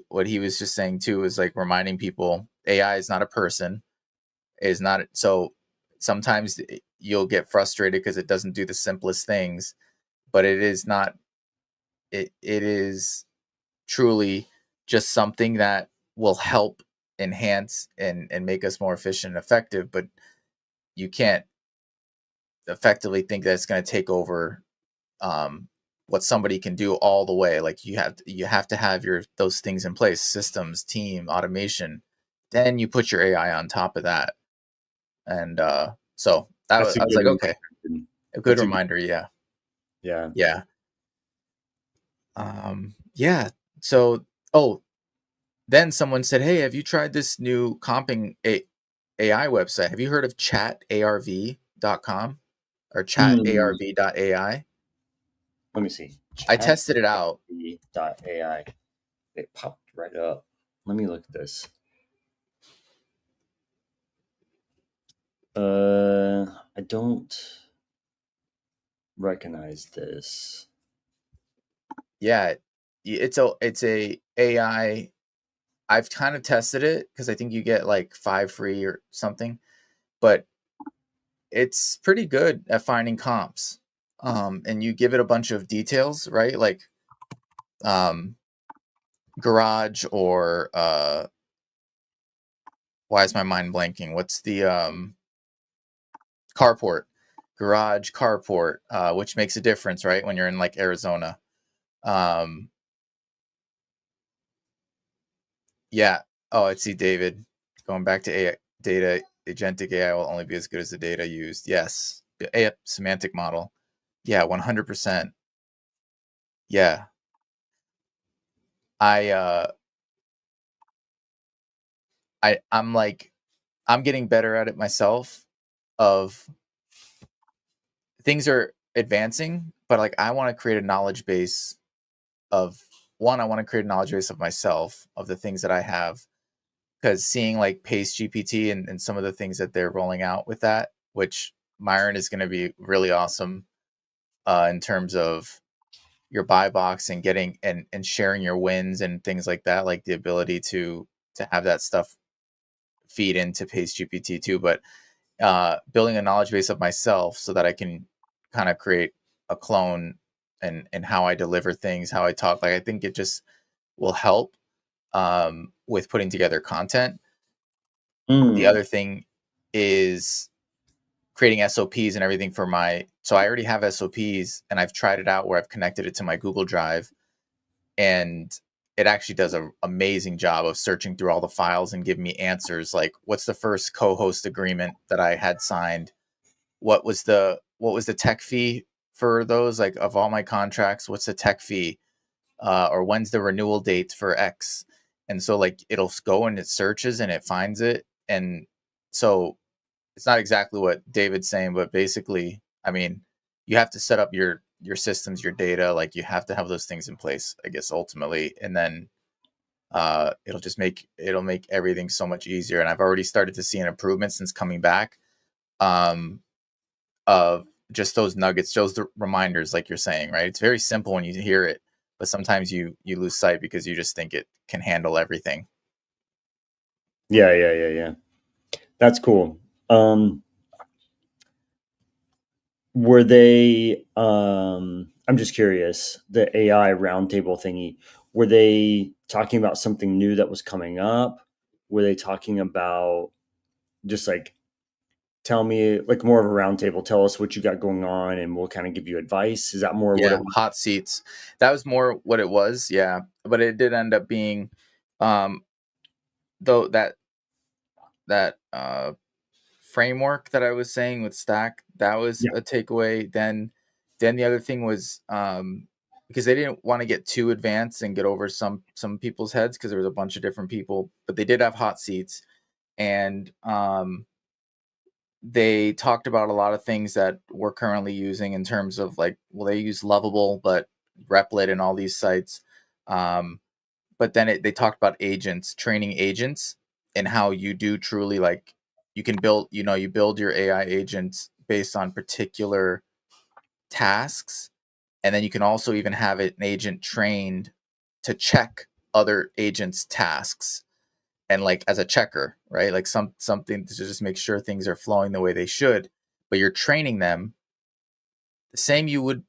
what he was just saying too is like reminding people AI is not a person, is not. So sometimes you'll get frustrated because it doesn't do the simplest things, but it is not. It is truly just something that will help enhance and make us more efficient and effective. But you can't effectively think that it's going to take over what somebody can do all the way. Like you have to have those things in place: systems, team, automation. Then you put your AI on top of that, and so That's a I was good like, okay, reminder. a good That's a good, reminder. Yeah, yeah. yeah, yeah. So, oh, then someone said, "Hey, have you tried this new comping AI website? Have you heard of chatarv.com or Hmm. chatarv.ai?" Let me see. I tested it out. AI. It popped right up. Let me look at this. I don't recognize this. Yeah, it's a AI. I've kind of tested it because I think you get like 5 free or something, but it's pretty good at finding comps. And you give it a bunch of details, right? Like um, garage or why is my mind blanking? What's the carport? Garage, carport, which makes a difference, right? When you're in like Arizona. Um, yeah. Oh, I see David going back to AI data. Agentic AI will only be as good as the data used. Yes. The AI semantic model. Yeah, 100%. Yeah. I uh I'm like I'm getting better at it myself of things are advancing, but like I want to create a knowledge base of one, I want to create a knowledge base of myself of the things that I have, because seeing like Pace GPT and some of the things that they're rolling out with that, which Myron is going to be really awesome in terms of your buy box and getting and sharing your wins and things like that, like the ability to have that stuff feed into Pace GPT too. But building a knowledge base of myself so that I can kind of create a clone and how I deliver things, how I talk. Like I think it just will help with putting together content. The Mm. other thing is creating SOPs and everything for my. So I already have SOPs and I've tried it out where I've connected it to my Google Drive, and it actually does an amazing job of searching through all the files and giving me answers like what's the first co-host agreement that I had signed, what was the tech fee for those, like of all my contracts, what's the tech fee, or when's the renewal date for X. And so like it'll go and it searches and it finds it. And so it's not exactly what David's saying, but basically, I mean, you have to set up your systems, your data, like you have to have those things in place, I guess, ultimately. And then it'll make everything so much easier. And I've already started to see an improvement since coming back. Um, of just those nuggets, those reminders, like you're saying, right? It's very simple when you hear it, but sometimes you lose sight because you just think it can handle everything. Yeah. That's cool. Were they I'm just curious, the AI roundtable thingy, were they talking about something new that was coming up? Were they talking about just like tell me like more of a roundtable, tell us what you got going on and we'll kind of give you advice? Is that more what it Yeah, was? hot seats. That was more what it was. Yeah, but it did end up being, um, though that framework that I was saying with Stack, that was Yeah. a takeaway. Then the other thing was because they didn't want to get too advanced and get over some people's heads because there was a bunch of different people, but they did have hot seats, and they talked about a lot of things that we're currently using in terms of like, well, they use Lovable, but Replit and all these sites. Um, but then they talked about agents, training agents, and how you do truly like you can build, you build your AI agents based on particular tasks, and then you can also even have an agent trained to check other agents' tasks and like as a checker, right? Like something to just make sure things are flowing the way they should. But you're training them the same you would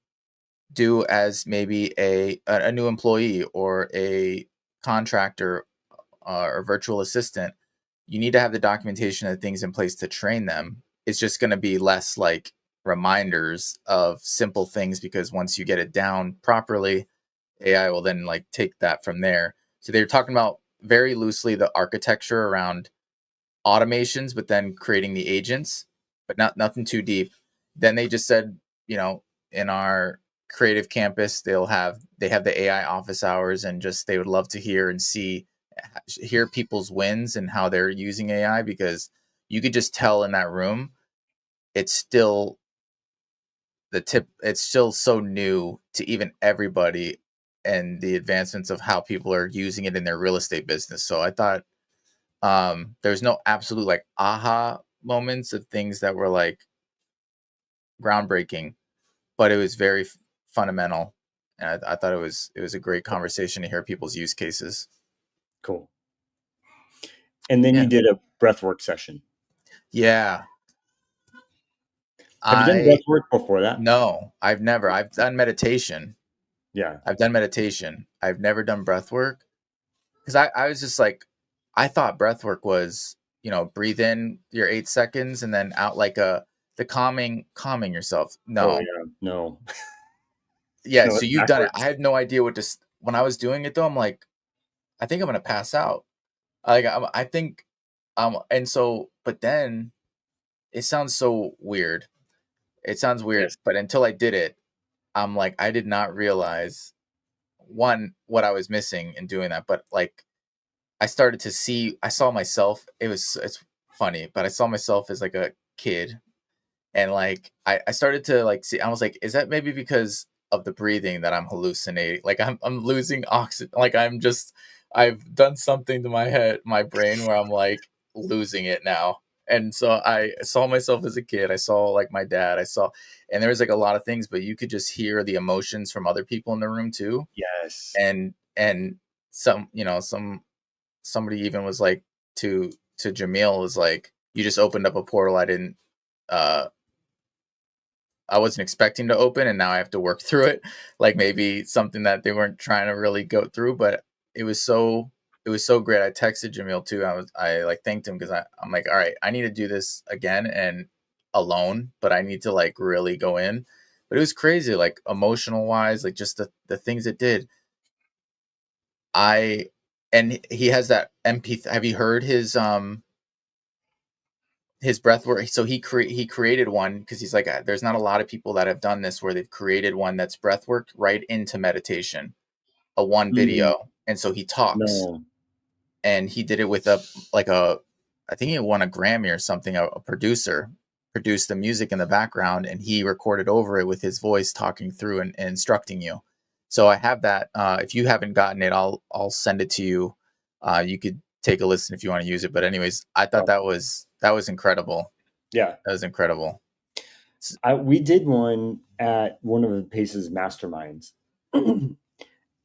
do as maybe a new employee or a contractor or virtual assistant. You need to have the documentation of things in place to train them. It's just going to be less like reminders of simple things, because once you get it down properly, AI will then like take that from there. So they're talking about very loosely the architecture around automations, but then creating the agents, but nothing too deep. Then they just said, in our creative campus, they have the AI office hours, and just they would love to hear and hear people's wins and how they're using AI, because you could just tell in that room it's still it's still so new to even everybody, and the advancements of how people are using it in their real estate business. So I thought there's no absolute like aha moments of things that were like groundbreaking, but it was very fundamental, and I thought it was a great conversation to hear people's use cases. Cool. And then you Yeah. did a breathwork session. Yeah. Have you done breathwork before that? No, I've never. I've done meditation. Yeah. I've never done breath work, because I was just like, I thought breath work was, breathe in your 8 seconds and then out like the calming yourself. Oh No. yeah. No. Yeah. No, So it's you've done it. I backwards. had no idea when I was doing it though, I'm like, I think I'm going to pass out. Like, I think, and so, but then it sounds so weird. It sounds weird, Yes. but until I did it, I'm like, I did not realize what I was missing in doing that. But like, I saw myself. It's funny, but I saw myself as like a kid, and like I started to like see. I was like, is that maybe because of the breathing that I'm hallucinating? Like I'm losing oxygen. Like I've done something to my brain where I'm like losing it now. And so I saw myself as a kid. I saw like my dad. And there was like a lot of things, but you could just hear the emotions from other people in the room too. Yes. And somebody even was like to Jamil, was like, you just opened up a portal uh I wasn't expecting to open, and now I have to work through it. Like maybe something that they weren't trying to really go through, but it was so it was so great. I texted Jamil too. I like thanked him, because I'm like, all right, I need to do this again and alone, but I need to like really go in. But it was crazy, like emotional wise, like just the things it did. I and he has that MP. Have you heard his breath work? So he created one, because he's like, there's not a lot of people that have done this, where they've created one that's breath work right into meditation, a one Mm, video. And so he talks, no. and he did it with a I think he won a Grammy or something. A producer produced the music in the background, and he recorded over it with his voice, talking through and instructing you. So I have that. If you haven't gotten it, I'll send it to you. You could take a listen if you want to use it. But anyways, I thought Oh, that was incredible. yeah. That was incredible. We did one at one of the Pace's masterminds.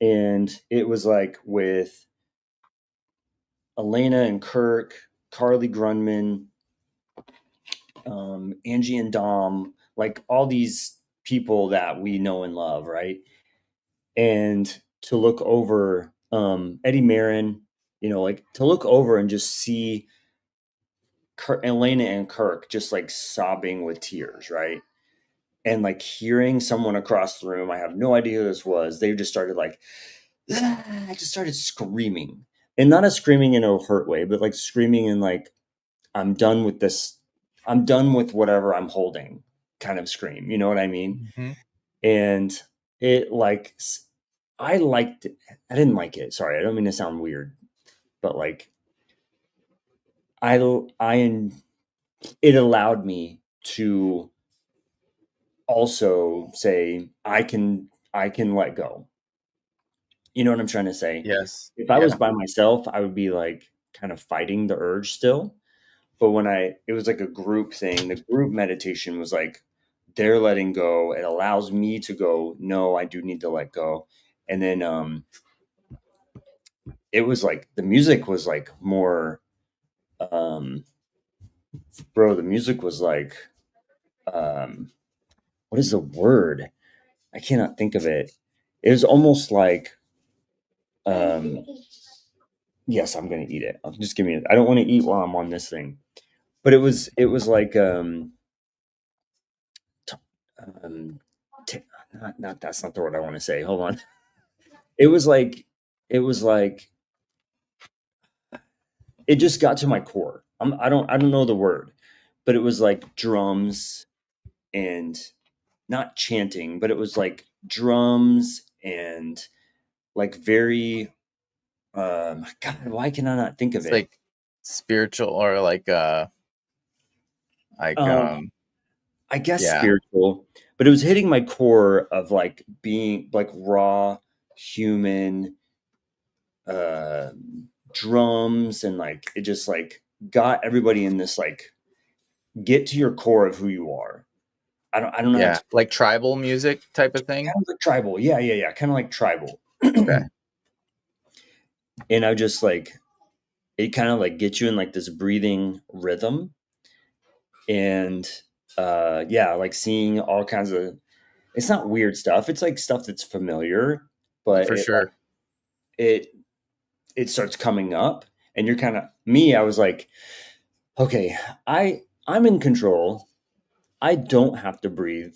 And it was like with Elena and Kirk, Carly Grunman, Angie and Dom, like all these people that we know and love, right? And to look over Eddie Marin, like to look over and just see Elena and Kirk just like sobbing with tears, right? And like hearing someone across the room, I have no idea who this was. They just started like, I just started screaming, and not a screaming in a hurt way, but like screaming in like, I'm done with this. I'm done with whatever I'm holding kind of scream. You know what I mean? Mm-hmm. And it like, I liked it. I didn't like it. Sorry. I don't mean to sound weird, but like, I, it allowed me to also say, I can let go. You know what I'm trying to say? Yes. If I was Yeah. by myself, I would be like kind of fighting the urge still. But when it was like a group thing, the group meditation was like they're letting go. It allows me to go, no, I do need to let go. And then it was like the music was like more um bro, the music was like um what is the word? I cannot think of it. It was almost like um yes, I'm gonna eat it. Just give me it. I don't want to eat while I'm on this thing. But it was like t- um t- not that's not the word I want to say. Hold on. It was like it was like it just got to my core. I don't know the word, but it was like drums and not chanting, but it was like drums and like very God, why can I not think of It's it? like spiritual or like Um, I guess yeah. spiritual, but it was hitting my core of like being like raw human uh drums and like it just like got everybody in this like get to your core of who you are. I don't know how to Yeah. explain. Like tribal music type of thing. Kind of like tribal. Yeah, yeah, yeah. Kind of like tribal. Okay. And I just like it kind of like gets you in like this breathing rhythm and yeah, like seeing all kinds of it's not weird stuff. It's like stuff that's familiar, but For it like sure. it it starts coming up and you're kind of me, I was like, okay, I'm in control. I don't have to breathe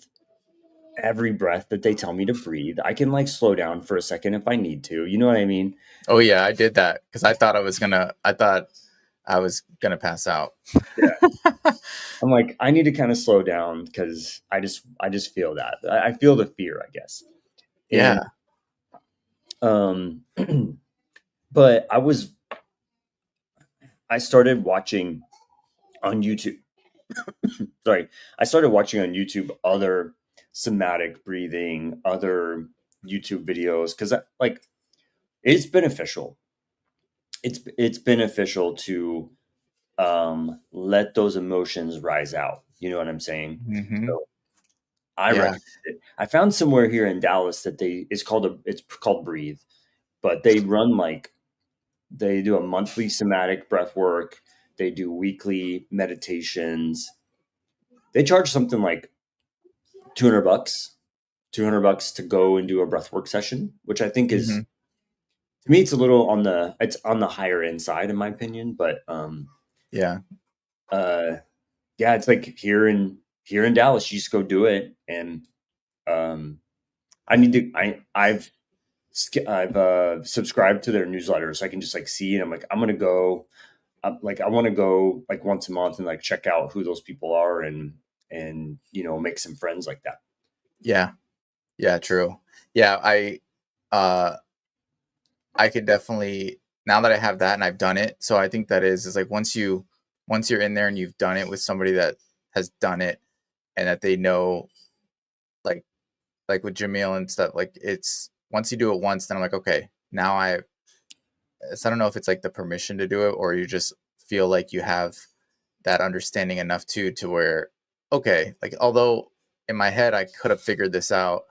every breath that they tell me to breathe. I can like slow down for a second if I need to. You know what I mean? Oh yeah, I did that because I thought I was gonna pass out. Yeah. I'm like, I need to kind of slow down because I just feel that. I feel the fear, I guess. And Yeah. um but I started watching on YouTube. Sorry. I started watching on YouTube other somatic breathing, other YouTube videos because like it's beneficial. It's beneficial to let those emotions rise out. You know what I'm saying? Hmm. So I Yeah. recommend it. I found somewhere here in Dallas that it's called Breathe, but they run like they do a monthly somatic breath work. They do weekly meditations. They charge something like 200 bucks, 200 bucks to go and do a breath work session, which I think Hmm. is to me it's a little it's on the higher end side in my opinion, but Yeah. uh yeah, it's like here in Dallas, you just go do it and um I need to I've subscribed to their newsletter so I can just like see and I'm like I'm gonna go like I want to go like once a month and like check out who those people are and make some friends like that. Yeah. Yeah. True. Yeah. Uh I could definitely, now that I have that and I've done it. So I think that is like once you're in there and you've done it with somebody that has done it and that they know, like like with Jamil and stuff, like it's once you do it once, then I'm like, okay, now so I don't know if it's like the permission to do it or you just feel like you have that understanding enough to where, okay, like although in my head I could have figured this out,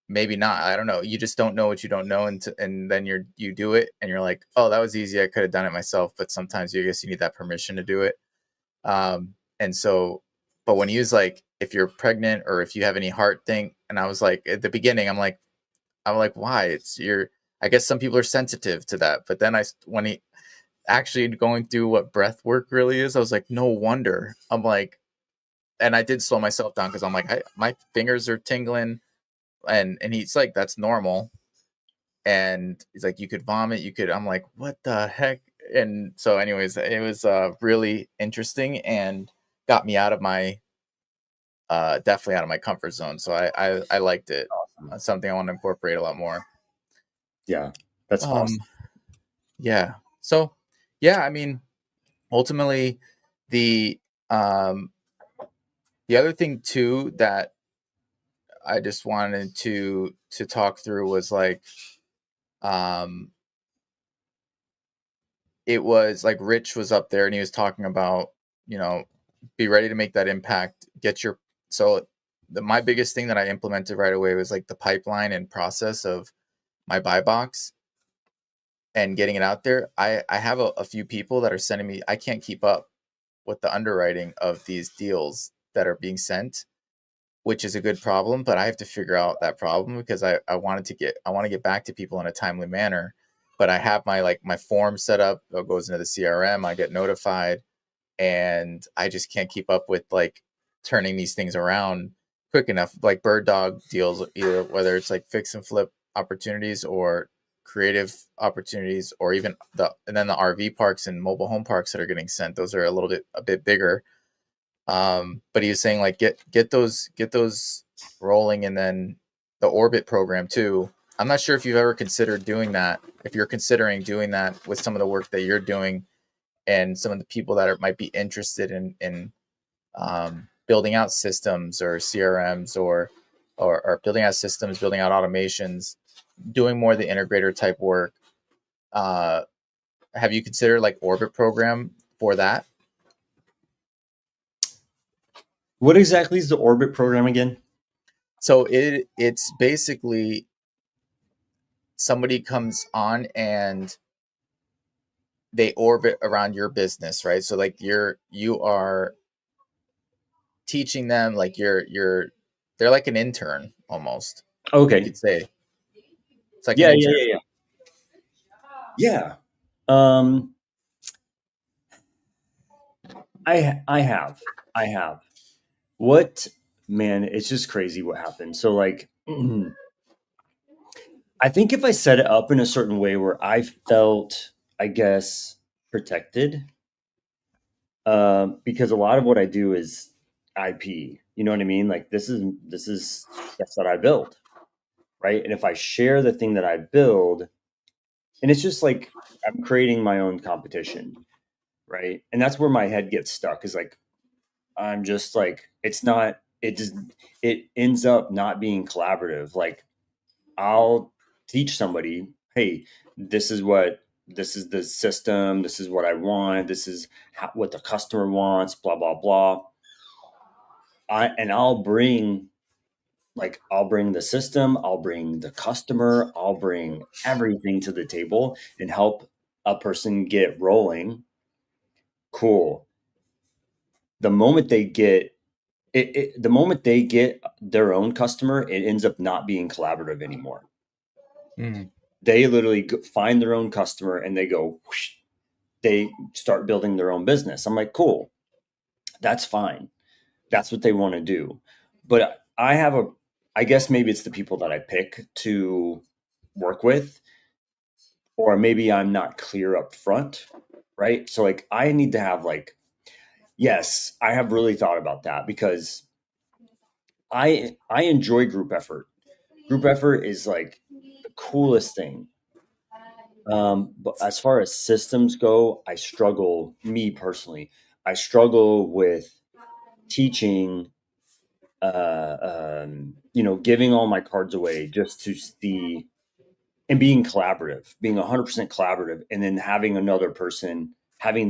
maybe not. I don't know. You just don't know what you don't know, and then you do it, and you're like, oh, that was easy. I could have done it myself. But sometimes you guess you need that permission to do it. And so, but when he was like, if you're pregnant or if you have any heart thing, and I was like, at the beginning, I'm like, why? It's your. I guess some people are sensitive to that. But then when he actually going through what breath work really is, I was like, no wonder. I'm like, and I did slow myself down because I'm like, my fingers are tingling, and he's like, that's normal. And he's like, you could vomit, you could. I'm like, what the heck? And so, anyways, it was really interesting and got me out of my definitely out of my comfort zone. So I liked it. Awesome. That's something I want to incorporate a lot more. Yeah, that's Um, awesome. yeah. So yeah, I mean, ultimately, the um the other thing too that I just wanted to talk through was like it was like Rich was up there and he was talking about, be ready to make that impact. My biggest thing that I implemented right away was like the pipeline and process of my buy box and getting it out there. I have a few people that are sending me, I can't keep up with the underwriting of these deals that are being sent, which is a good problem, but I have to figure out that problem because I want to get back to people in a timely manner. But I have my form set up, it goes into the CRM, I get notified, and I just can't keep up with like turning these things around quick enough. Like bird dog deals, either whether it's like fix and flip opportunities or creative opportunities, or even the RV parks and mobile home parks that are getting sent. Those are a bit bigger. But he was saying like get those rolling, and then the orbit program too. I'm not sure if you've ever considered doing that. If you're considering doing that with some of the work that you're doing, and some of the people that might be interested in building out systems or CRMs, or building out systems, building out automations, doing more of the integrator type work. Have you considered like orbit program for that? What exactly is the orbit program again? So it's basically somebody comes on and they orbit around your business, right? So like you are teaching them, like they're like an intern almost. You Okay. could say it's like an Yeah, intern. yeah. Um, I have. What, man, it's just crazy what happened. So like I think if I set it up in a certain way where I felt, I guess, protected, because a lot of what I do is IP. You know what I mean? Like this is stuff that I build, right? And if I share the thing that I build, and it's just like I'm creating my own competition, right? And that's where my head gets stuck. Is like I'm just like it's not. It just it ends up not being collaborative. Like I'll teach somebody, hey, this is the system, this is what I want, this is what the customer wants, blah blah blah. I'll bring the system, I'll bring the customer, I'll bring everything to the table and help a person get rolling. Cool. The moment they get the moment they get their own customer, it ends up not being collaborative anymore. Mm. They literally find their own customer and they go, whoosh, they start building their own business. I'm like, cool, that's fine. That's what they want to do. But I guess maybe it's the people that I pick to work with, or maybe I'm not clear up front, right? So like I need to have like, yes, I have really thought about that because I enjoy group effort. Group effort is like the coolest thing. But as far as systems go, me personally, I struggle with teaching, giving all my cards away just to see and being collaborative, being 100% collaborative, and then having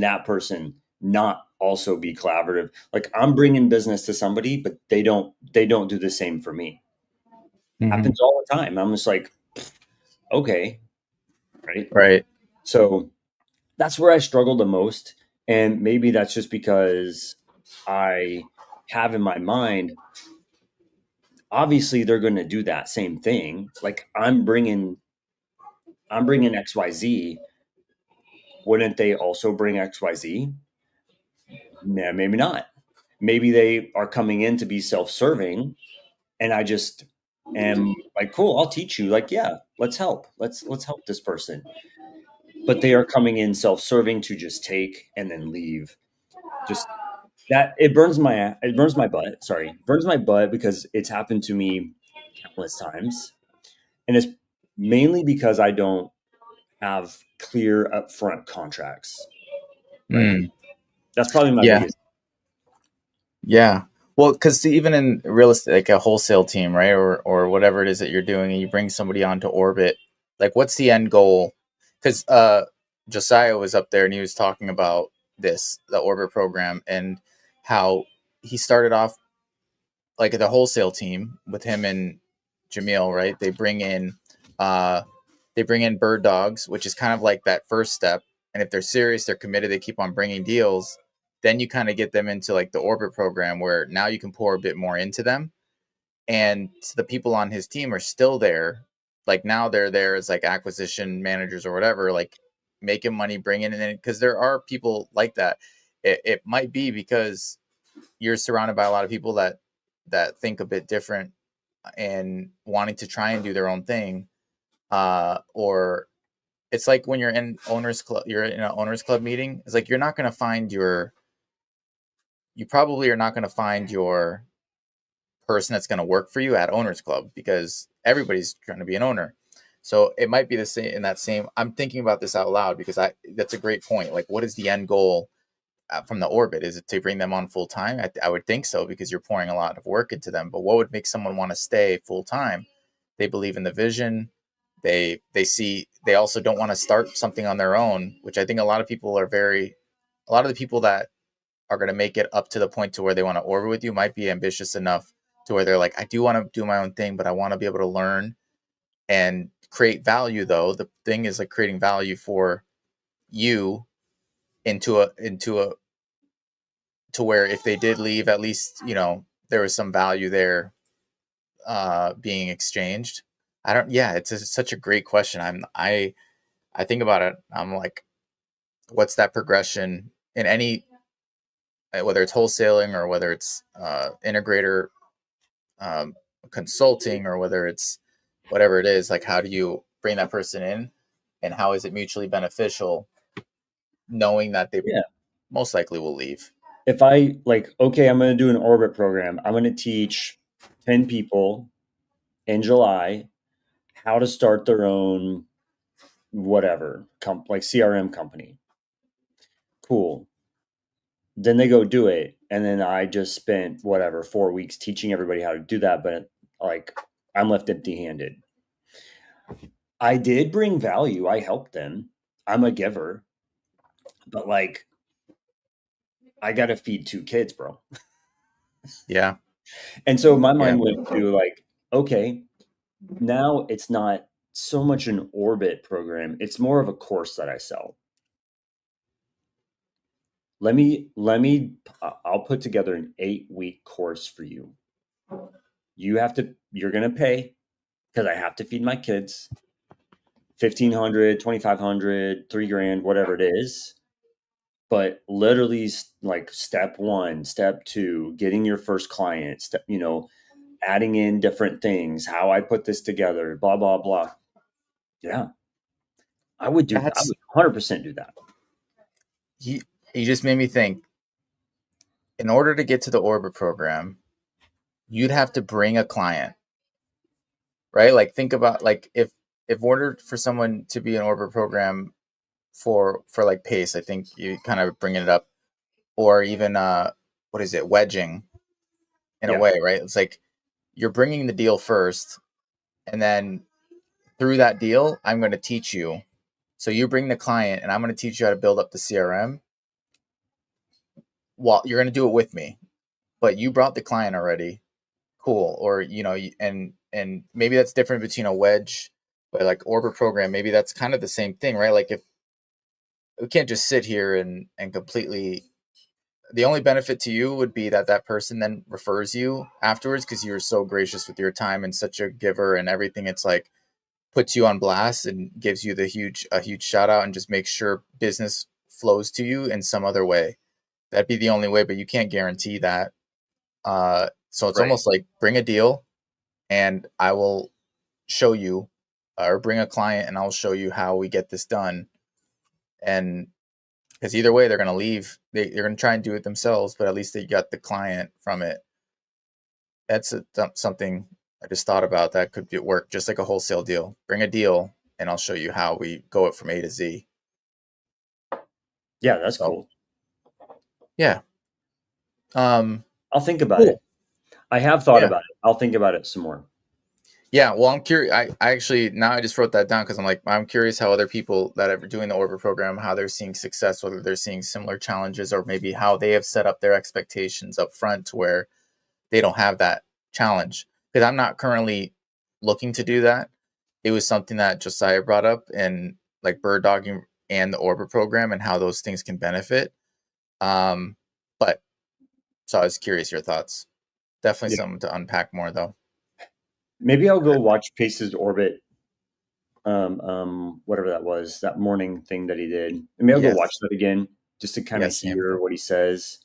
that person not also be collaborative. Like I'm bringing business to somebody, but they don't do the same for me. Mm-hmm. Happens all the time. I'm just like, okay, right. Right. So that's where I struggle the most. And maybe that's just because I have in my mind, obviously they're going to do that same thing. Like I'm bringing XYZ. Wouldn't they also bring XYZ? Nah, maybe not. Maybe they are coming in to be self-serving and I just am like, cool, I'll teach you. Like, yeah, let's help. Let's help this person. But they are coming in self-serving to just take and then leave. Just that it burns my butt. Sorry, it burns my butt because it's happened to me countless times, and it's mainly because I don't have clear upfront contracts. Right, Mm. that's probably my Yeah. biggest. Yeah. Well, because even in real estate, like a wholesale team, right, or whatever it is that you're doing, and you bring somebody onto orbit, Like, what's the end goal? Because Josiah was up there and he was talking about the Orbit program, and how he started off like the wholesale team with him and Jamil, right? Uh they bring in bird dogs, which is kind of like that first step. And if they're serious, they're committed, they keep on bringing deals, then you kind of get them into like the Orbit program, where now you can pour a bit more into them. And the people on his team are still there. Like, now they're there as like acquisition managers or whatever, like making money, bringing it in. Because there are people like that. It might be because you're surrounded by a lot of people that think a bit different and wanting to try and do their own thing. Or it's like when you're in an owners club meeting. It's like you probably are not going to find your person that's going to work for you at owners club, because everybody's trying to be an owner. So it might be the same in that same. I'm thinking about this out loud because that's a great point. Like, what is the end goal from the Orbit? Is it to bring them on full time? I would think so, because you're pouring a lot of work into them. But what would make someone want to stay full time? They believe in the vision. They also don't want to start something on their own, which I think a lot of the people that are going to make it up to the point to where they want to Orbit with you might be ambitious enough to where they're like, I do want to do my own thing, but I want to be able to learn and create value. Though the thing is, like, creating value for you into a to where if they did leave, at least, there was some value there being exchanged. I don't Yeah, such a great question. I think about it, I'm like, what's that progression in any, whether it's wholesaling or whether it's integrator, um, consulting, or whether it's whatever it is, like, how do you bring that person in, and how is it mutually beneficial, knowing that they Yeah. most likely will leave. If I like, okay, I'm going to do an Orbit program. I'm going to teach 10 people in July how to start their own whatever, like CRM company. Cool. Then they go do it. And then I just spent whatever, 4 weeks teaching everybody how to do that. But like, I'm left empty handed. I did bring value. I helped them. I'm a giver. But like, I got to feed 2 kids, bro. Yeah. And so my Yeah. mind went to like, okay, now it's not so much an Orbit program. It's more of a course that I sell. I'll put together an 8-week course for you. You're going to pay because I have to feed my kids. 1,500, 2,500, $3,000, whatever it is. But literally, like, step 1, step 2, getting your first client, adding in different things, how I put this together, blah, blah, blah. Yeah, I would 100% do that. you, you just made me think. In order to get to the Orbit program, you'd have to bring a client, right? Like, think about, like, if order for someone to be an Orbit program for like pace, I think you kind of bringing it up, or even what is it, wedging, in a Yeah, way, right? It's like you're bringing the deal first, and then through that deal, I'm going to teach you. So you bring the client, and I'm going to teach you how to build up the CRM. Well, you're going to do it with me, but you brought the client already. Cool. Or, and maybe that's different between a wedge, but like Orbit program, maybe that's kind of the same thing, right? Like, if we can't just sit here and completely, the only benefit to you would be that that person then refers you afterwards, because you're so gracious with your time and such a giver and everything. It's like puts you on blast and gives you a huge shout out, and just makes sure business flows to you in some other way. That'd be the only way, but you can't guarantee that. So it's right. almost like bring a deal, and I will show you, or bring a client and I'll show you how we get this done. And because either way, they're going to leave. They're going to try and do it themselves, but at least they got the client from it. That's something I just thought about that could work just like a wholesale deal. Bring a deal, and I'll show you how we go it from A to Z. Yeah, that's So cool. yeah, I'll think about cool. it. I have thought Yeah, about it. I'll think about it some more. Yeah, well, I'm curious. I actually now I just wrote that down because I'm curious how other people that are doing the Orbit program, how they're seeing success, whether they're seeing similar challenges, or maybe how they have set up their expectations up front to where they don't have that challenge. Because I'm not currently looking to do that. It was something that Josiah brought up, and like bird dogging and the Orbit program and how those things can benefit. But so I was curious your thoughts. Definitely Yeah. something to unpack more though. Maybe I'll go watch Pace's Orbit, whatever that was, that morning thing that he did. Maybe I'll go watch Yes. that again just to kind Yeah, of same. hear what he says.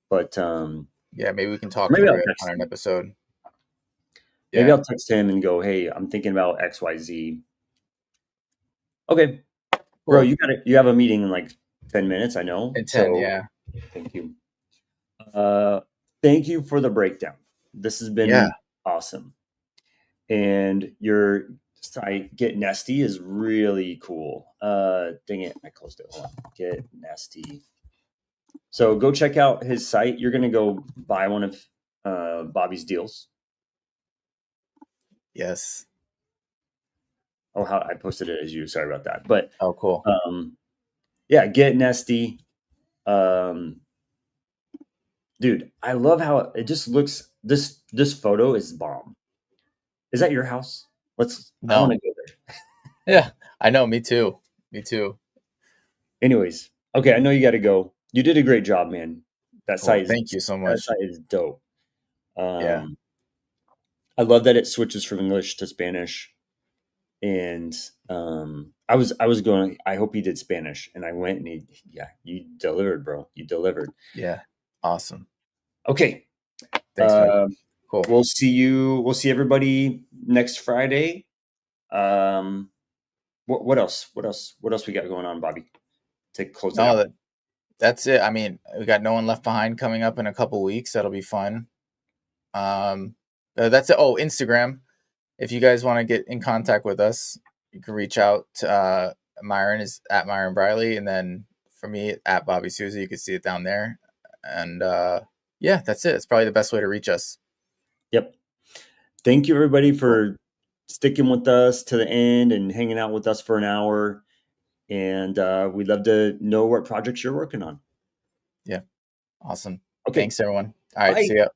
But Yeah, maybe we can talk maybe I'll through it text on an him. episode. Maybe Yeah. I'll text him and go, "Hey, I'm thinking about XYZ." Okay, bro, Cool. you have a meeting in like 10 minutes, I know. And 10, So yeah. thank you. Thank you for the breakdown. This has Yeah. been awesome. And your site, GetNasty, is really cool. Dang it, I closed it. Hold on. GetNasty. So go check out his site. You're gonna go buy one of Bobby's deals. Yes. Oh, how I posted it as you. Sorry about that. But Oh, cool. yeah, GetNasty. Dude, I love how it just looks. This photo is bomb. Is that your house? I want to No. go there. Yeah. I know. Me too. Me too. Anyways, okay, I know you got to go. You did a great job, man. That Cool. site is Thank you so that much. site is dope. Yeah. I love that it switches from English to Spanish. And I was going. I hope he did Spanish, and I went and you delivered, bro. You delivered. Yeah. Awesome. Okay, Thanks, Mike. Cool. we'll see you. We'll see everybody next Friday. Um, what else? What else? What else we got going on, Bobby? To close it No, out. that's it. I mean, we got No One Left Behind coming up in a couple weeks. That'll be fun. That's it. Oh, Instagram. If you guys want to get in contact with us, you can reach out to Myron is at Myron Briley, and then for me at Bobby Souza. You can see it down there. And yeah, that's it. It's probably the best way to reach us. Yep. Thank you, everybody, Cool. for sticking with us to the end and hanging out with us for an hour. And we'd love to know what projects you're working on. Yeah. Awesome. Okay. Thanks, everyone. All right. Bye. See ya.